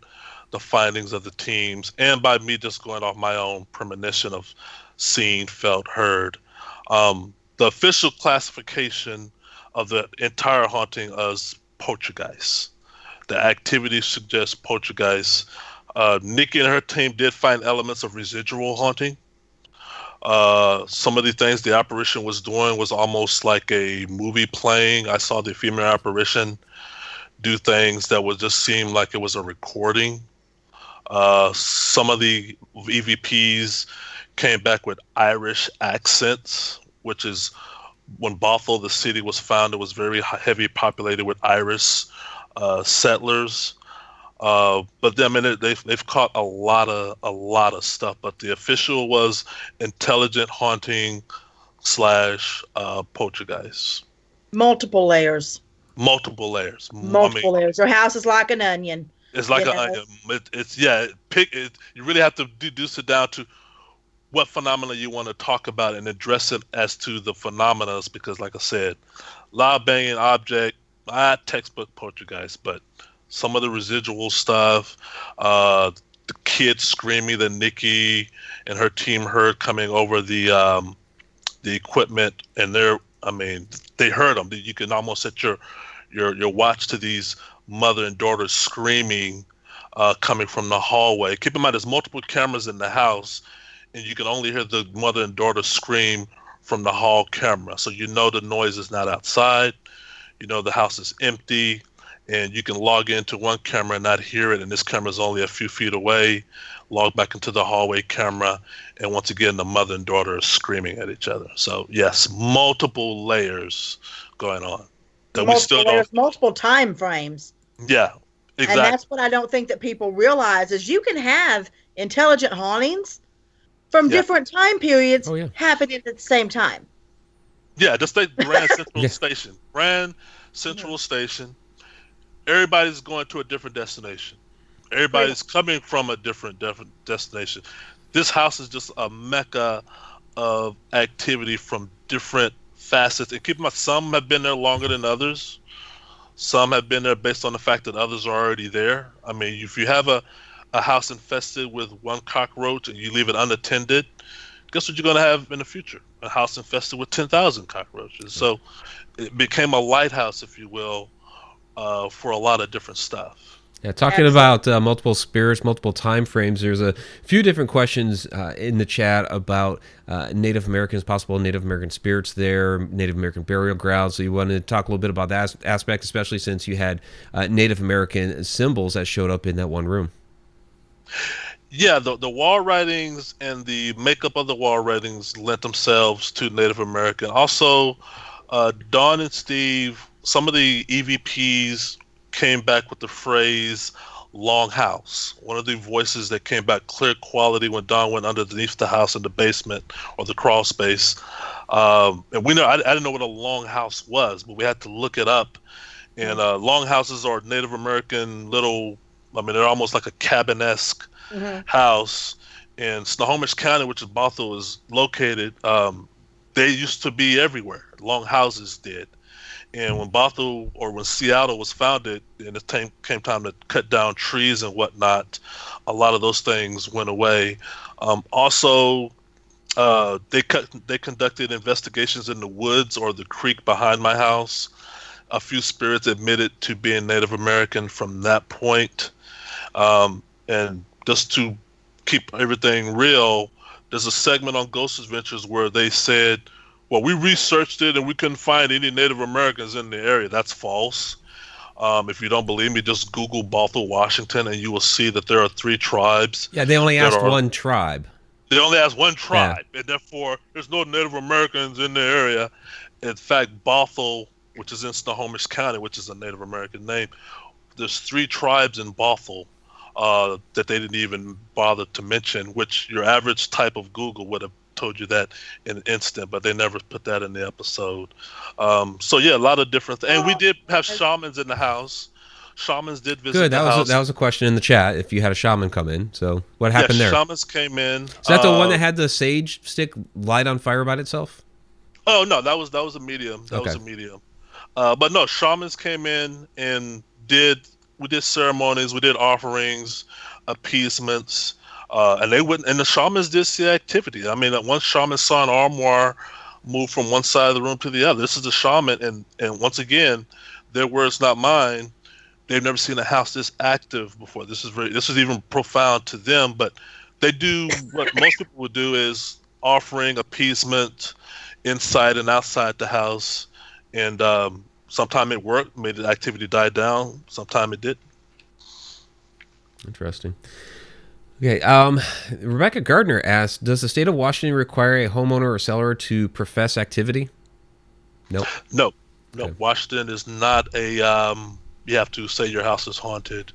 the findings of the teams and by me just going off my own premonition of seen, felt, heard. The official classification of the entire haunting is poltergeist. The activity suggests poltergeist. Nikki and her team did find elements of residual haunting. Some of the things the apparition was doing was almost like a movie playing. I saw the female apparition do things that would just seem like it was a recording. Some of the EVPs came back with Irish accents, which is when Bothell, the city, was founded, was very heavy populated with Irish settlers. But I mean, they've caught a lot of stuff. But the official was intelligent haunting / poltergeist. Multiple layers. Multiple layers. Layers. Their house is like an onion. It's like an onion. You really have to reduce it down to what phenomena you want to talk about and address it as to the phenomena, because, like I said, loud banging object, textbook poltergeist, but some of the residual stuff, the kids screaming that Nikki and her team heard coming over the equipment, and they heard them. You can almost set your watch to these mother and daughter screaming coming from the hallway. Keep in mind, there's multiple cameras in the house, and you can only hear the mother and daughter scream from the hall camera. So you know the noise is not outside. You know the house is empty, and you can log into one camera and not hear it, and this camera is only a few feet away. Log back into the hallway camera, and once again, the mother and daughter are screaming at each other. So yes, multiple layers going on. Multiple time frames. Yeah, exactly. And that's what I don't think that people realize is you can have intelligent hauntings from different time periods happening at the same time. Yeah, just like Grand Central Station. Grand Central Station. Everybody's going to a different destination. Everybody's coming from a different destination. This house is just a mecca of activity from different facets. And keep in mind, some have been there longer than others. Some have been there based on the fact that others are already there. I mean, if you have a house infested with one cockroach and you leave it unattended, guess what you're going to have in the future? A house infested with 10,000 cockroaches. So it became a lighthouse, if you will, for a lot of different stuff. Yeah, talking about multiple spirits, multiple time frames, there's a few different questions in the chat about Native Americans, possible Native American spirits there, Native American burial grounds. So you wanted to talk a little bit about that aspect, especially since you had Native American symbols that showed up in that one room. Yeah, the wall writings and the makeup of the wall writings lent themselves to Native American. Also, Dawn and Steve, some of the EVPs came back with the phrase long house. One of the voices that came back clear quality when Dawn went underneath the house in the basement or the crawl space. And we know I didn't know what a long house was, but we had to look it up. And long houses are Native American little, they're almost like a cabin-esque house. In Snohomish County, which is Bothell is located, they used to be everywhere. Long houses did. And when Seattle was founded, and it came time to cut down trees and whatnot, a lot of those things went away. Also, they conducted investigations in the woods or the creek behind my house. A few spirits admitted to being Native American from that point. And just to keep everything real, there's a segment on Ghost Adventures where they said, well, we researched it and we couldn't find any Native Americans in the area. That's false. If you don't believe me, just Google Bothell, Washington, and you will see that there are 3 tribes. Yeah, they only asked one tribe. They only asked one tribe, and therefore there's no Native Americans in the area. In fact, Bothell which is in Snohomish County, which is a Native American name. There's 3 tribes in Bothell that they didn't even bother to mention, which your average type of Google would have told you that in an instant, but they never put that in the episode. So yeah, a lot of different things. And we did have shamans in the house. Shamans did visit the house. That was a question in the chat, if you had a shaman come in. So what happened there? Shamans came in. Is that the one that had the sage stick light on fire by itself? Oh no, that was a medium. That was a medium. But no, shamans came in and we did ceremonies, we did offerings, appeasements, and the shamans did see activity. I mean, one shaman saw an armoire move from one side of the room to the other. This is the shaman, and once again, their words, not mine. They've never seen a house this active before. This is even profound to them, but they do what most people would do, is offering appeasement inside and outside the house. And sometime it worked, made the activity die down. Sometime it didn't. Interesting. Okay. Rebecca Gardner asked, does the state of Washington require a homeowner or seller to profess activity? Nope. No. Okay. Washington is not a... you have to say your house is haunted.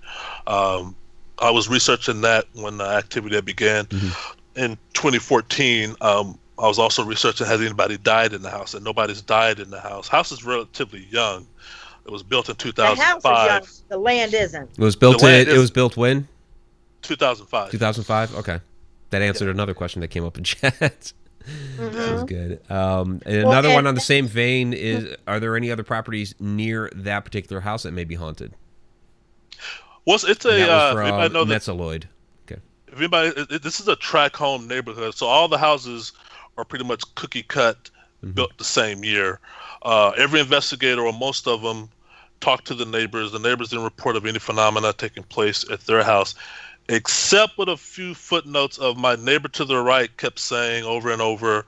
I was researching that when the activity that began in 2014. I was also researching, has anybody died in the house, and nobody's died in the house. House is relatively young. It was built in 2005. The house is young. The land isn't. It was built it was built when? 2005. 2005. Okay, that answered another question that came up in chat. That was good. And another one on the same vein is: are there any other properties near that particular house that may be haunted? Well, it's anybody know Metzeloid. Okay. If anybody, this is a tract home neighborhood, so all the houses are pretty much cookie cut, built the same year. Every investigator, or most of them, talked to the neighbors. The neighbors didn't report of any phenomena taking place at their house, except with a few footnotes of my neighbor to the right kept saying over and over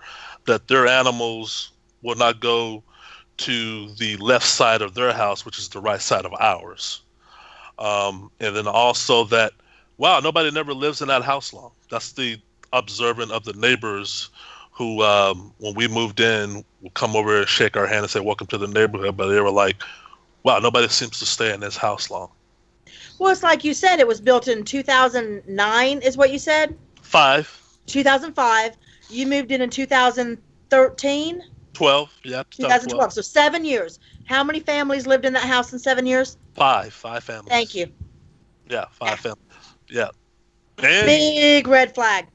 that their animals will not go to the left side of their house, which is the right side of ours. And then also that, wow, nobody never lives in that house long. That's the observant of the neighbors who, when we moved in, would come over and shake our hand and say, welcome to the neighborhood. But they were like, wow, nobody seems to stay in this house long. Well, it's like you said, it was built in 2009 is what you said? 2005. You moved in 2013? 12, yeah. 2012. So 7 years. How many families lived in that house in 7 years? 5 families. Thank you. Yeah, 5 families. Yeah. And big red flag.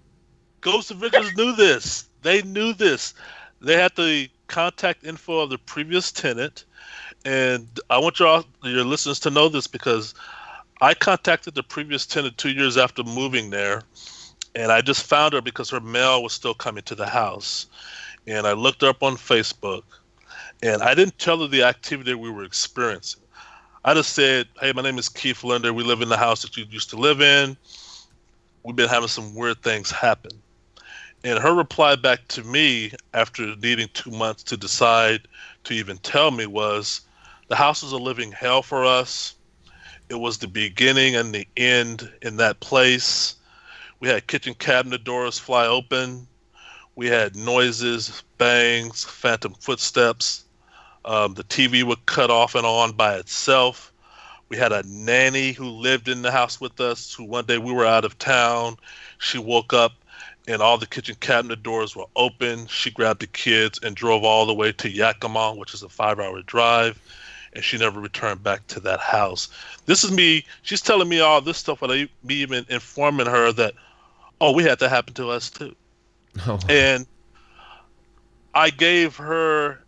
Ghost Adventures knew this. They knew this. They had the contact info of the previous tenant. And I want your listeners to know this, because I contacted the previous tenant 2 years after moving there, and I just found her because her mail was still coming to the house. And I looked her up on Facebook, and I didn't tell her the activity we were experiencing. I just said, hey, my name is Keith Linder. We live in the house that you used to live in. We've been having some weird things happen. And her reply back to me, after needing 2 months to decide to even tell me, was, the house is a living hell for us. It was the beginning and the end in that place. We had kitchen cabinet doors fly open. We had noises, bangs, phantom footsteps. The TV would cut off and on by itself. We had a nanny who lived in the house with us, who one day we were out of town. She woke up and all the kitchen cabinet doors were open. She grabbed the kids and drove all the way to Yakima, which is a 5-hour drive. And she never returned back to that house. This is me. She's telling me all this stuff without me even informing her that, oh, we had that happen to us too. Oh. And I gave her,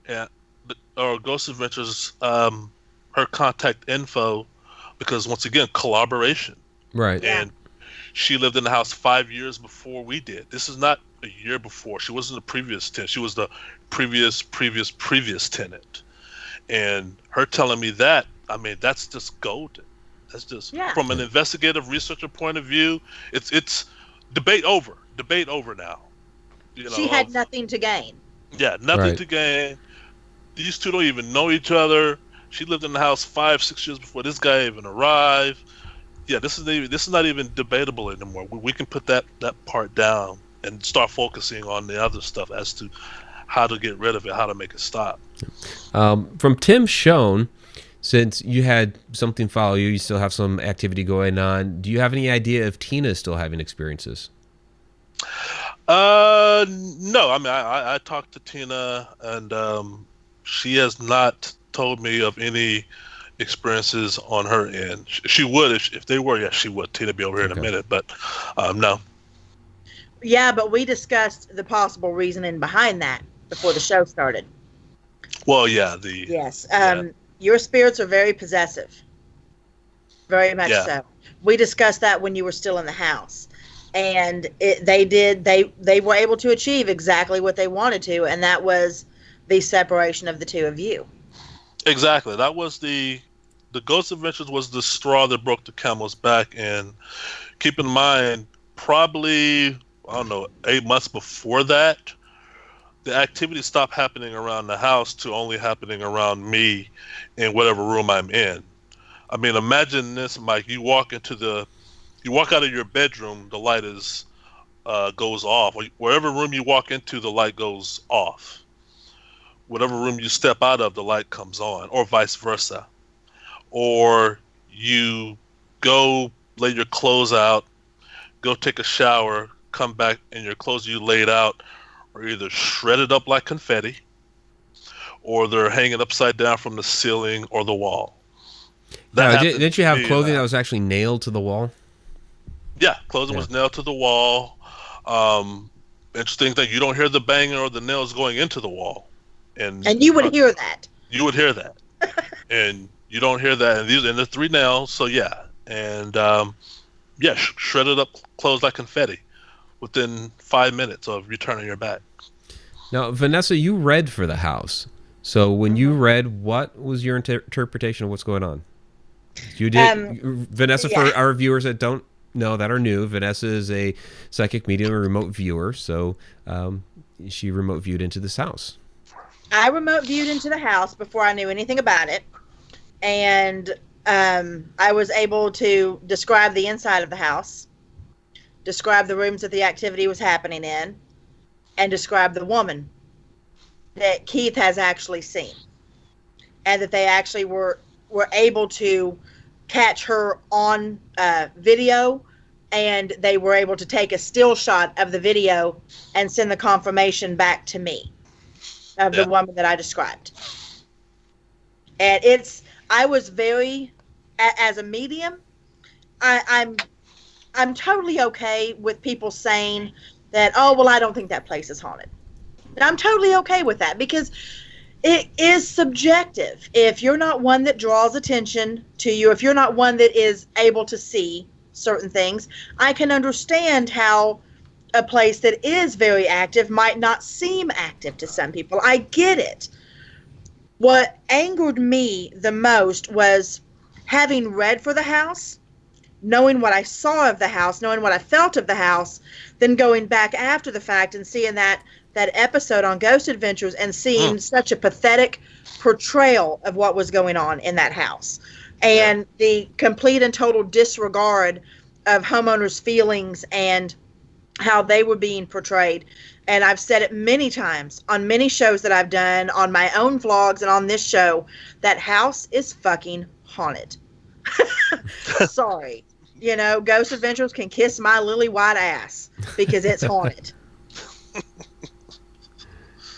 or Ghost Adventures, her contact info, because once again, collaboration. Right. And she lived in the house 5 years before we did. This is not a year before. She wasn't the previous tenant. She was the previous tenant. And her telling me that, I mean, that's just golden. That's just, from an investigative researcher point of view, it's debate over now. You know, she had nothing to gain. Yeah, nothing to gain. These two don't even know each other. She lived in the house 5-6 years before this guy even arrived. Yeah, this is not even debatable anymore. We can put that part down and start focusing on the other stuff as to how to get rid of it, how to make it stop. From Tim Schoen, since you had something follow you, you still have some activity going on. Do you have any idea if Tina is still having experiences? No. I mean, I talked to Tina, and she has not told me of any experiences on her end. She would if they were. Yes, she would. Tina be over here in a minute, but no. Yeah, but we discussed the possible reasoning behind that before the show started. Well, yeah. Yes. Your spirits are very possessive. Very much so. We discussed that when you were still in the house. And they were able to achieve exactly what they wanted to, and that was the separation of the two of you. Exactly. That was the Ghost Adventures was the straw that broke the camel's back. And keep in mind, probably, I don't know, 8 months before that, the activity stopped happening around the house to only happening around me in whatever room I'm in. I mean, imagine this, Mike. You walk out of your bedroom, the light goes off. Wherever room you walk into, the light goes off. Whatever room you step out of, the light comes on, or vice versa. Or you go lay your clothes out, go take a shower, come back, and your clothes you laid out are either shredded up like confetti, or they're hanging upside down from the ceiling or the wall. Didn't you have clothing that was actually nailed to the wall? Yeah, clothing was nailed to the wall. Interesting thing, you don't hear the banging or the nails going into the wall. And you would hear that. You would hear that. And you don't hear that. And the 3 nails, so yeah. And shredded up clothes like confetti within 5 minutes of you turning your back. Now, Vanessa, you read for the house. So when you read, what was your interpretation of what's going on? You did, Vanessa, for our viewers that don't know, that are new, Vanessa is a psychic medium, a remote viewer. So she remote viewed into this house. I remote viewed into the house before I knew anything about it. And I was able to describe the inside of the house, describe the rooms that the activity was happening in, and describe the woman that Keith has actually seen. And that they actually were able to catch her on video, and they were able to take a still shot of the video and send the confirmation back to me of the woman that I described. And I was very, as a medium, I'm totally okay with people saying that, oh, well, I don't think that place is haunted. And I'm totally okay with that, because it is subjective. If you're not one that draws attention to you, if you're not one that is able to see certain things, I can understand how a place that is very active might not seem active to some people. I get it. What angered me the most was having read for the house, knowing what I saw of the house, knowing what I felt of the house, then going back after the fact and seeing that episode on Ghost Adventures and seeing such a pathetic portrayal of what was going on in that house. And the complete and total disregard of homeowners' feelings and how they were being portrayed. And I've said it many times on many shows that I've done, on my own vlogs and on this show, that house is fucking haunted. Sorry. Ghost Adventures can kiss my lily white ass because it's haunted.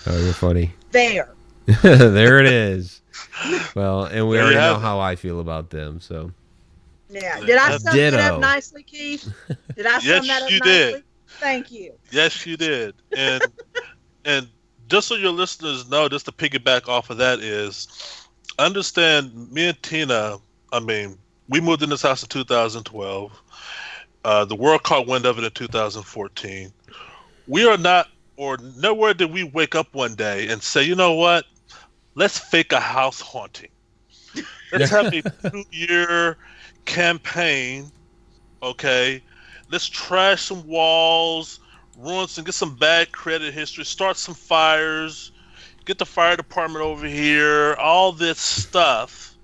Oh, you're funny. There. There it is. Well, and we already know how I feel about them, so. Yeah. Did I sum that up nicely, Keith? Did I sum that up nicely? Yes, you did. Thank you. Yes, you did. And just so your listeners know, just to piggyback off of that is, understand, me and Tina, I mean, we moved in this house in 2012. The world caught wind of it in 2014. We are not, or nowhere did we wake up one day and say, you know what? Let's fake a house haunting. Let's have a 2-year campaign, okay? Let's trash some walls, ruin some, get some bad credit history, start some fires, get the fire department over here, all this stuff,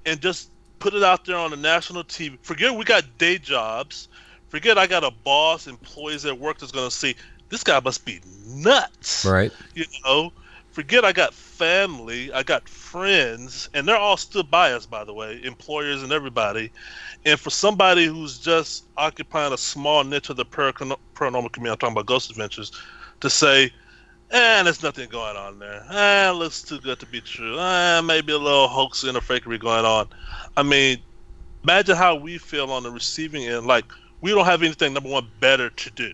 and just put it out there on the national TV. Forget we got day jobs. Forget I got a boss, employees at work that's going to see, this guy must be nuts. Right. forget I got family, I got friends, and they're all still by us, by the way, employers and everybody. And for somebody who's just occupying a small niche of the paranormal community, I'm talking about Ghost Adventures, to say, there's nothing going on there. It looks too good to be true. Maybe a little hoax and a fakery going on. I mean, imagine how we feel on the receiving end. Like, we don't have anything, number one, better to do.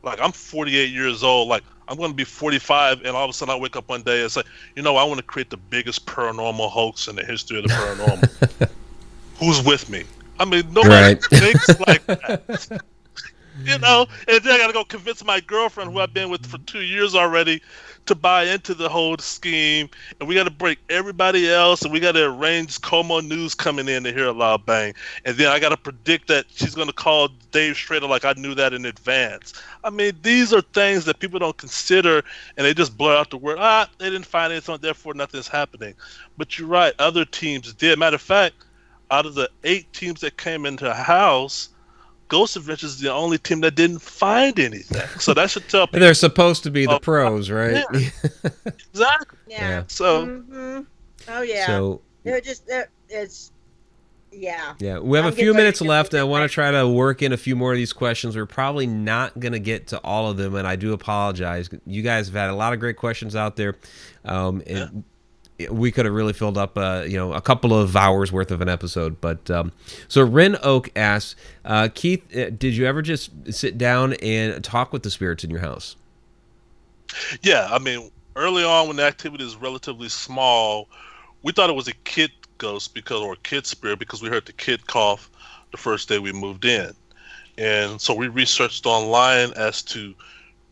Like, I'm 48 years old. Like, I'm going to be 45, and all of a sudden I wake up one day and say, I want to create the biggest paranormal hoax in the history of the paranormal. Who's with me? I mean, nobody thinks like that. And then I got to go convince my girlfriend, who I've been with for 2 years already, to buy into the whole scheme. And we got to break everybody else, and we got to arrange Como News coming in to hear a loud bang. And then I got to predict that she's going to call Dave Schrader like I knew that in advance. I mean, these are things that people don't consider, and they just blur out the word, they didn't find anything, therefore nothing's happening. But you're right, other teams did. Matter of fact, out of the 8 teams that came into the house, Ghost Adventures is the only team that didn't find anything. So that should tell people. They're supposed to be the pros, right? Yeah. Exactly. Yeah. So. Oh, yeah. So. It's. Yeah. Yeah. We have a few minutes left, and I want to try to work in a few more of these questions. We're probably not going to get to all of them, and I do apologize. You guys have had a lot of great questions out there. And we could have really filled up, a couple of hours worth of an episode. But so Ren Oak asks, Keith, did you ever just sit down and talk with the spirits in your house? Yeah, I mean, early on when the activity is relatively small, we thought it was a kid ghost or a kid spirit because we heard the kid cough the first day we moved in. And so we researched online as to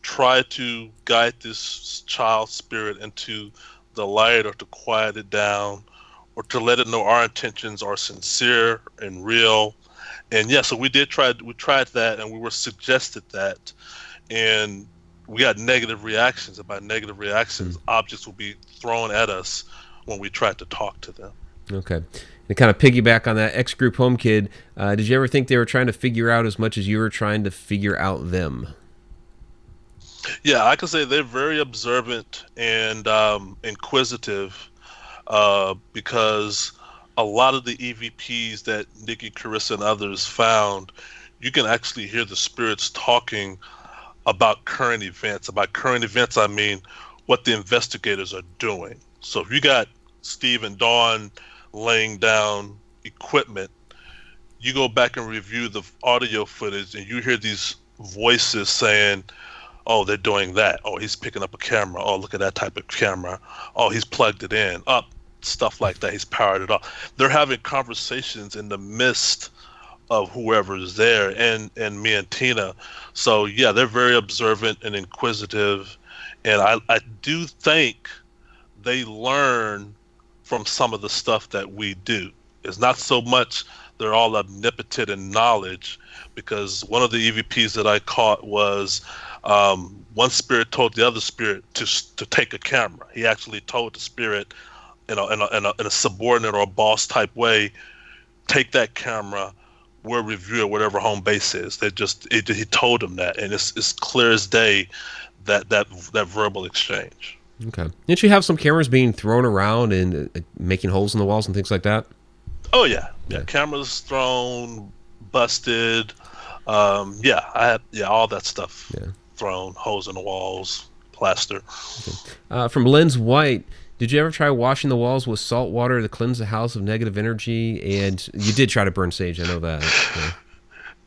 try to guide this child spirit into the light, or to quiet it down, or to let it know our intentions are sincere and real. And so we tried that, and we were suggested that, and we got negative reactions. And by negative reactions, objects will be thrown at us when we tried to talk to them. Okay. To kind of piggyback on that, X-Group Home Kid, did you ever think they were trying to figure out as much as you were trying to figure out them? Yeah, I can say they're very observant and inquisitive, because a lot of the EVPs that Nikki, Carissa, and others found, you can actually hear the spirits talking about current events. About current events, I mean what the investigators are doing. So if you got Steve and Dawn laying down equipment, you go back and review the audio footage, and you hear these voices saying, oh, they're doing that. Oh, he's picking up a camera. Oh, look at that type of camera. Oh, he's plugged it in. Stuff like that. He's powered it up. They're having conversations in the midst of whoever's there, and me and Tina. So, yeah, they're very observant and inquisitive. And I do think they learn from some of the stuff that we do. It's not so much they're all omnipotent in knowledge, because one of the EVPs that I caught was one spirit told the other spirit to take a camera. He actually told the spirit, in a subordinate or a boss type way, take that camera. We'll review it, whatever home base is. He told him that, and it's clear as day that verbal exchange. Okay. Didn't you have some cameras being thrown around and making holes in the walls and things like that? Oh yeah. Cameras thrown, busted. I had all that stuff. Yeah. Thrown, holes in the walls, plaster. Okay. From Lynn's White, did you ever try washing the walls with salt water to cleanse the house of negative energy? And you did try to burn sage, I know that.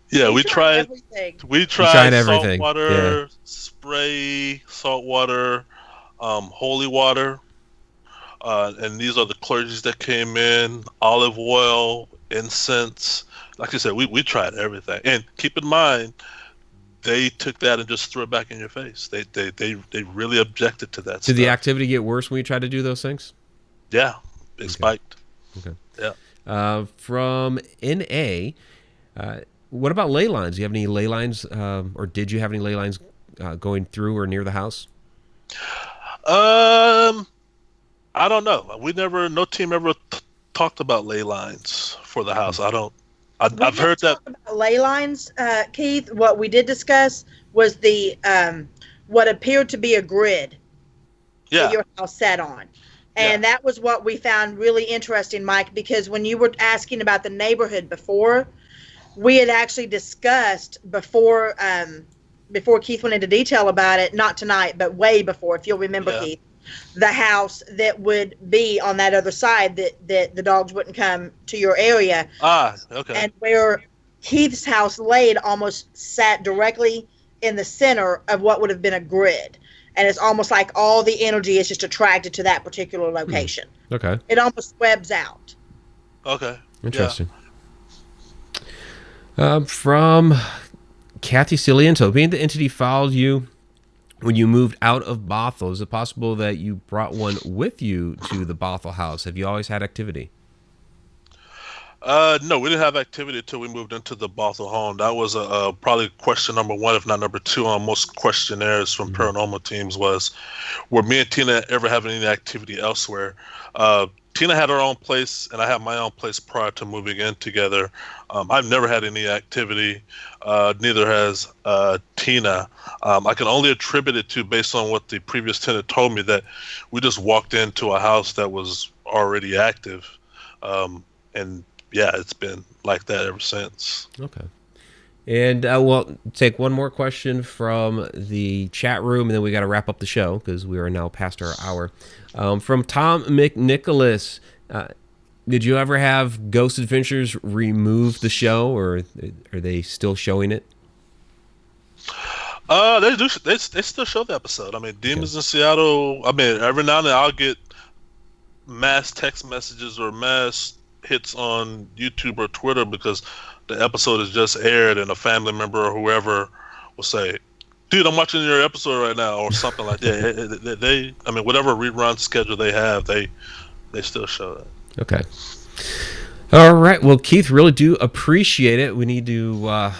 Yeah, we tried everything. We tried everything. Salt water, spray, salt water, holy water. And these are the clergies that came in, olive oil, incense. Like I said, we tried everything. And keep in mind, they took that and just threw it back in your face. They really objected to that. Did the activity get worse when you tried to do those things? Yeah, it spiked. Okay. Yeah. From NA, what about ley lines? Do you have any ley lines, or did you have any ley lines going through or near the house? I don't know. No team ever talked about ley lines for the house. I've heard that. About ley lines, Keith. What we did discuss was the what appeared to be a grid. that your house sat on. And that was what we found really interesting, Mike, because when you were asking about the neighborhood before, we had actually discussed before Keith went into detail about it, not tonight, but way before, if you'll remember, Keith, the house that would be on that other side that the dogs wouldn't come to your area. Okay. And where Keith's house laid almost sat directly in the center of what would have been a grid. And it's almost like all the energy is just attracted to that particular location. Okay. It almost webs out. Okay. Interesting. From Kathy Ciliento, being the entity followed you when you moved out of Bothell, is it possible that you brought one with you to the Bothell house? Have you always had activity? No, we didn't have activity until we moved into the Bothell home. That was probably question number one, if not number two, on most questionnaires from paranormal teams was, were me and Tina ever having any activity elsewhere? Tina had her own place, and I had my own place prior to moving in together. I've never had any activity. Neither has Tina. I can only attribute it to, based on what the previous tenant told me, that we just walked into a house that was already active. And yeah, it's been like that ever since. Okay. And we'll take one more question from the chat room, and then we got to wrap up the show because we are now past our hour. From Tom McNicholas, did you ever have Ghost Adventures remove the show, or are they still showing it? They still show the episode. I mean, Demons in Seattle. I mean, every now and then I'll get mass text messages or mass hits on YouTube or Twitter because the episode is just aired, and a family member or whoever will say, "Dude, I'm watching your episode right now," or something like that. I mean, whatever rerun schedule they have, they still show that. Okay. All right. Well, Keith, really do appreciate it. We need to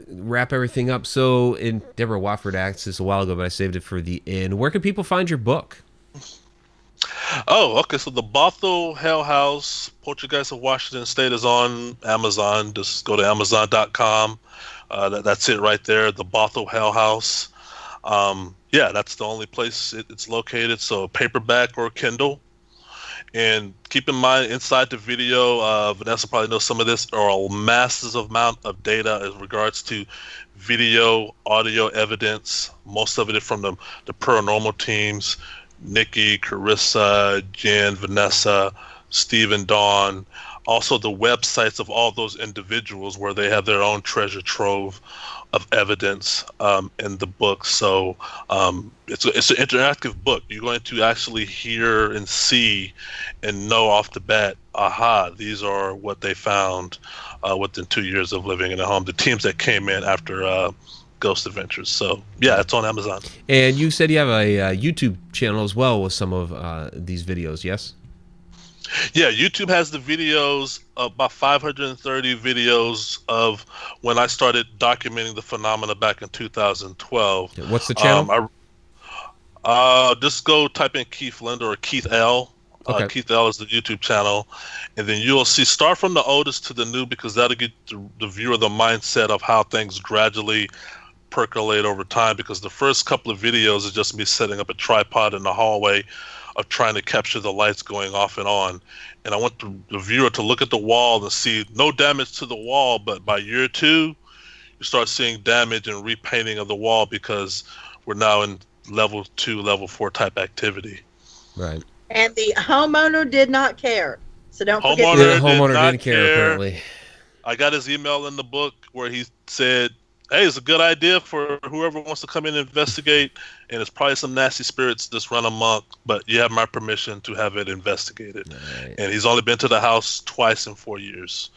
wrap everything up. So, and Deborah Watford asked this a while ago, but I saved it for the end. Where can people find your book? Oh, okay. So the Bothell Hell House, Poltergeist of Washington State, is on Amazon. Just go to Amazon.com. That's it right there. The Bothell Hell House. That's the only place it's located. So paperback or Kindle. And keep in mind, inside the video, Vanessa probably knows some of this, are a massive amount of data in regards to video, audio evidence. Most of it is from the paranormal teams. Nikki, Carissa, Jen, Vanessa, Steve, and Dawn. Also the websites of all those individuals where they have their own treasure trove of evidence in the book. So it's an interactive book. You're going to actually hear and see and know off the bat, these are what they found within 2 years of living in a home. The teams that came in after Ghost Adventures. So yeah, it's on Amazon. And you said you have a YouTube channel as well with some of these videos, yes? Yeah, YouTube has the videos, about 530 videos of when I started documenting the phenomena back in 2012. Okay, what's the channel? Just go type in Keith Linder or Keith L. Okay. Keith L is the YouTube channel, and then you'll see, start from the oldest to the new, because that'll get the viewer the mindset of how things gradually percolate over time. Because the first couple of videos is just me setting up a tripod in the hallway of trying to capture the lights going off and on, and I want the viewer to look at the wall and see no damage to the wall, but by year 2 you start seeing damage and repainting of the wall, because we're now in level 2, level 4 type activity. Right. And the homeowner did not care, so don't forget. The homeowner didn't care apparently. I got his email in the book where he said, "Hey, it's a good idea for whoever wants to come in and investigate, and it's probably some nasty spirits just run amok, but you have my permission to have it investigated." Right. And he's only been to the house twice in 4 years.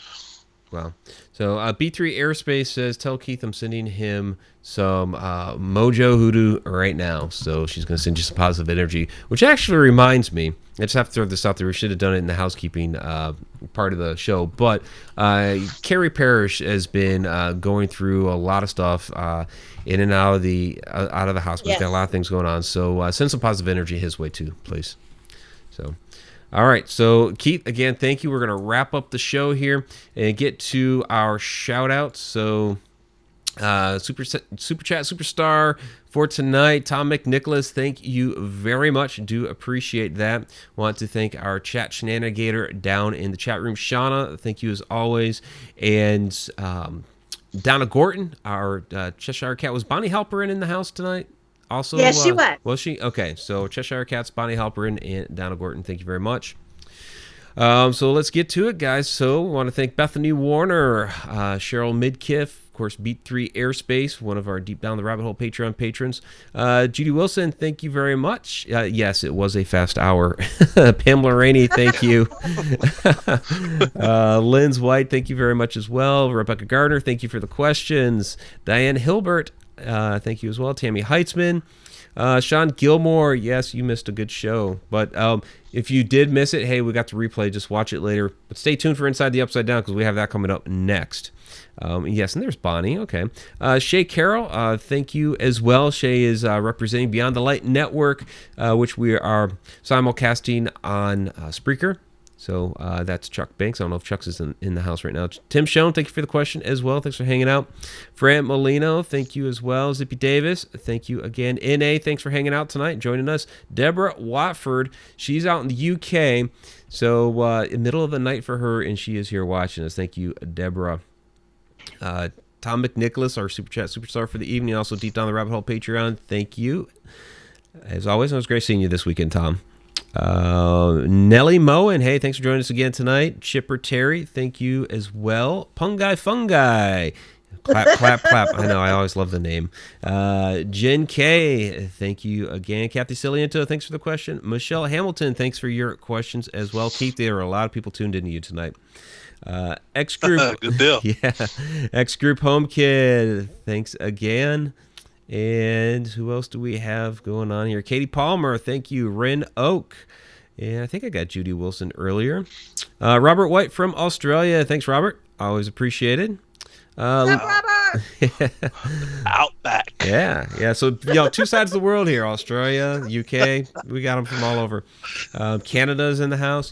Wow. So B3 Aerospace says, tell Keith I'm sending him some Mojo Hoodoo right now. So she's going to send you some positive energy, which actually reminds me, I just have to throw this out there. We should have done it in the housekeeping part of the show. But Carrie Parrish has been going through a lot of stuff in and out of the hospital. Yes. Got a lot of things going on. So send some positive energy his way too, please. So, all right. So Keith, again, thank you. We're going to wrap up the show here and get to our shout outs. So Super chat superstar for tonight, Tom McNicholas. Thank you very much. Do appreciate that. Want to thank our chat shenanigator down in the chat room, Shauna. Thank you as always. And Donna Gorton, our Cheshire Cat. Was Bonnie Halperin in the house tonight? Also, yes, she was. Was she? Okay, so Cheshire Cats, Bonnie Halperin, and Donna Gorton. Thank you very much. So let's get to it, guys. So we want to thank Bethany Warner, Cheryl Midkiff, of course, Beat 3 Airspace, one of our Deep Down the Rabbit Hole Patreon patrons. Judy Wilson, thank you very much. Yes, it was a fast hour. Pamela Rainey, thank you. Lynn's White, thank you very much as well. Rebecca Gardner, thank you for the questions. Diane Hilbert, thank you as well. Tammy Heitzman. Sean Gilmore, yes, you missed a good show. But if you did miss it, hey, we got the replay. Just watch it later. But stay tuned for Inside the Upside Down because we have that coming up next. Yes, and there's Bonnie. Okay. Shay Carroll, thank you as well. Shay is representing Beyond the Light Network, which we are simulcasting on Spreaker. So that's Chuck Banks. I don't know if Chuck's is in the house right now. Tim Schoen, thank you for the question as well. Thanks for hanging out. Fran Molino, thank you as well. Zippy Davis, thank you again. NA, thanks for hanging out tonight and joining us. Deborah Watford, she's out in the UK. So in the middle of the night for her, and she is here watching us. Thank you, Deborah. Tom McNicholas, our Super Chat Superstar for the evening. Also, Deep Down the Rabbit Hole Patreon. Thank you. As always, it was great seeing you this weekend, Tom. Nellie Moen, hey, thanks for joining us again tonight. Chipper Terry, thank you as well. Pungai Fungi, clap, clap, clap. I know, I always love the name. Jen K, thank you again. Kathy Ciliento, thanks for the question. Michelle Hamilton, thanks for your questions as well. Keith, there are a lot of people tuned into you tonight. X Group, good deal. Yeah, X Group Home Kid, thanks again. And who else do we have going on here? Katie Palmer, thank you. Ren Oak. And I think I got Judy Wilson earlier. Robert White from Australia. Thanks, Robert. Always appreciated. Robert? Outback. Yeah. So, two sides of the world here. Australia, UK. We got them from all over. Canada's in the house.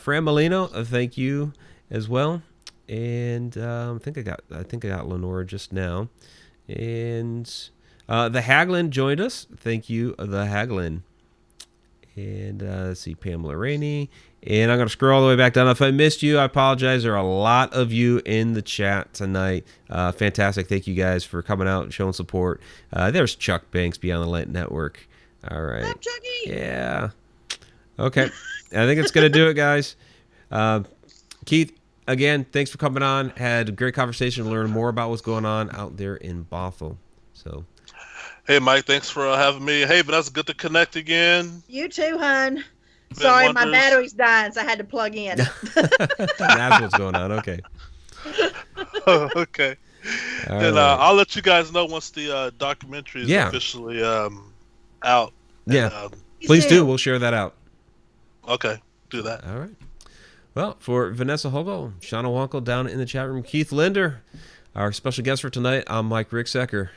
Fran Molino, thank you as well. And I think I got Lenora just now. And the Haglin joined us. Thank you, the Haglin. And let's see, Pamela Rainey. And I'm going to scroll all the way back down. If I missed you, I apologize. There are a lot of you in the chat tonight. Fantastic. Thank you guys for coming out and showing support. There's Chuck Banks, Beyond the Light Network. All right. I'm Chucky. Yeah. Okay. I think it's going to do it, guys. Keith, again, thanks for coming on. Had a great conversation to learn more about what's going on out there in Bothell. So, hey, Mike, thanks for having me. Hey, Vanessa, good to connect again. You too, hon. Sorry, my battery's dying, so I had to plug in. That's what's going on. Okay. Okay. And I'll let you guys know once the documentary is officially out. Yeah. Please do. We'll share that out. Okay. Do that. All right. Well, for Vanessa Hogle, Shauna Wonkel down in the chat room, Keith Linder, our special guest for tonight, I'm Mike Ricksecker.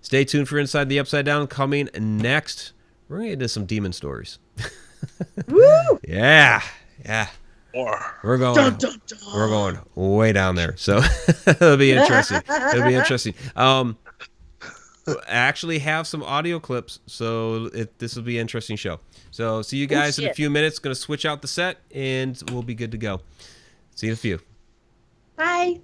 Stay tuned for Inside the Upside Down coming next. We're going to get into some demon stories. Woo! Yeah. We're going. Dun, dun, dun. We're going way down there. So it'll be interesting. I actually have some audio clips, so this will be an interesting show. So see you guys in a few minutes. Going to switch out the set, and we'll be good to go. See you in a few. Bye.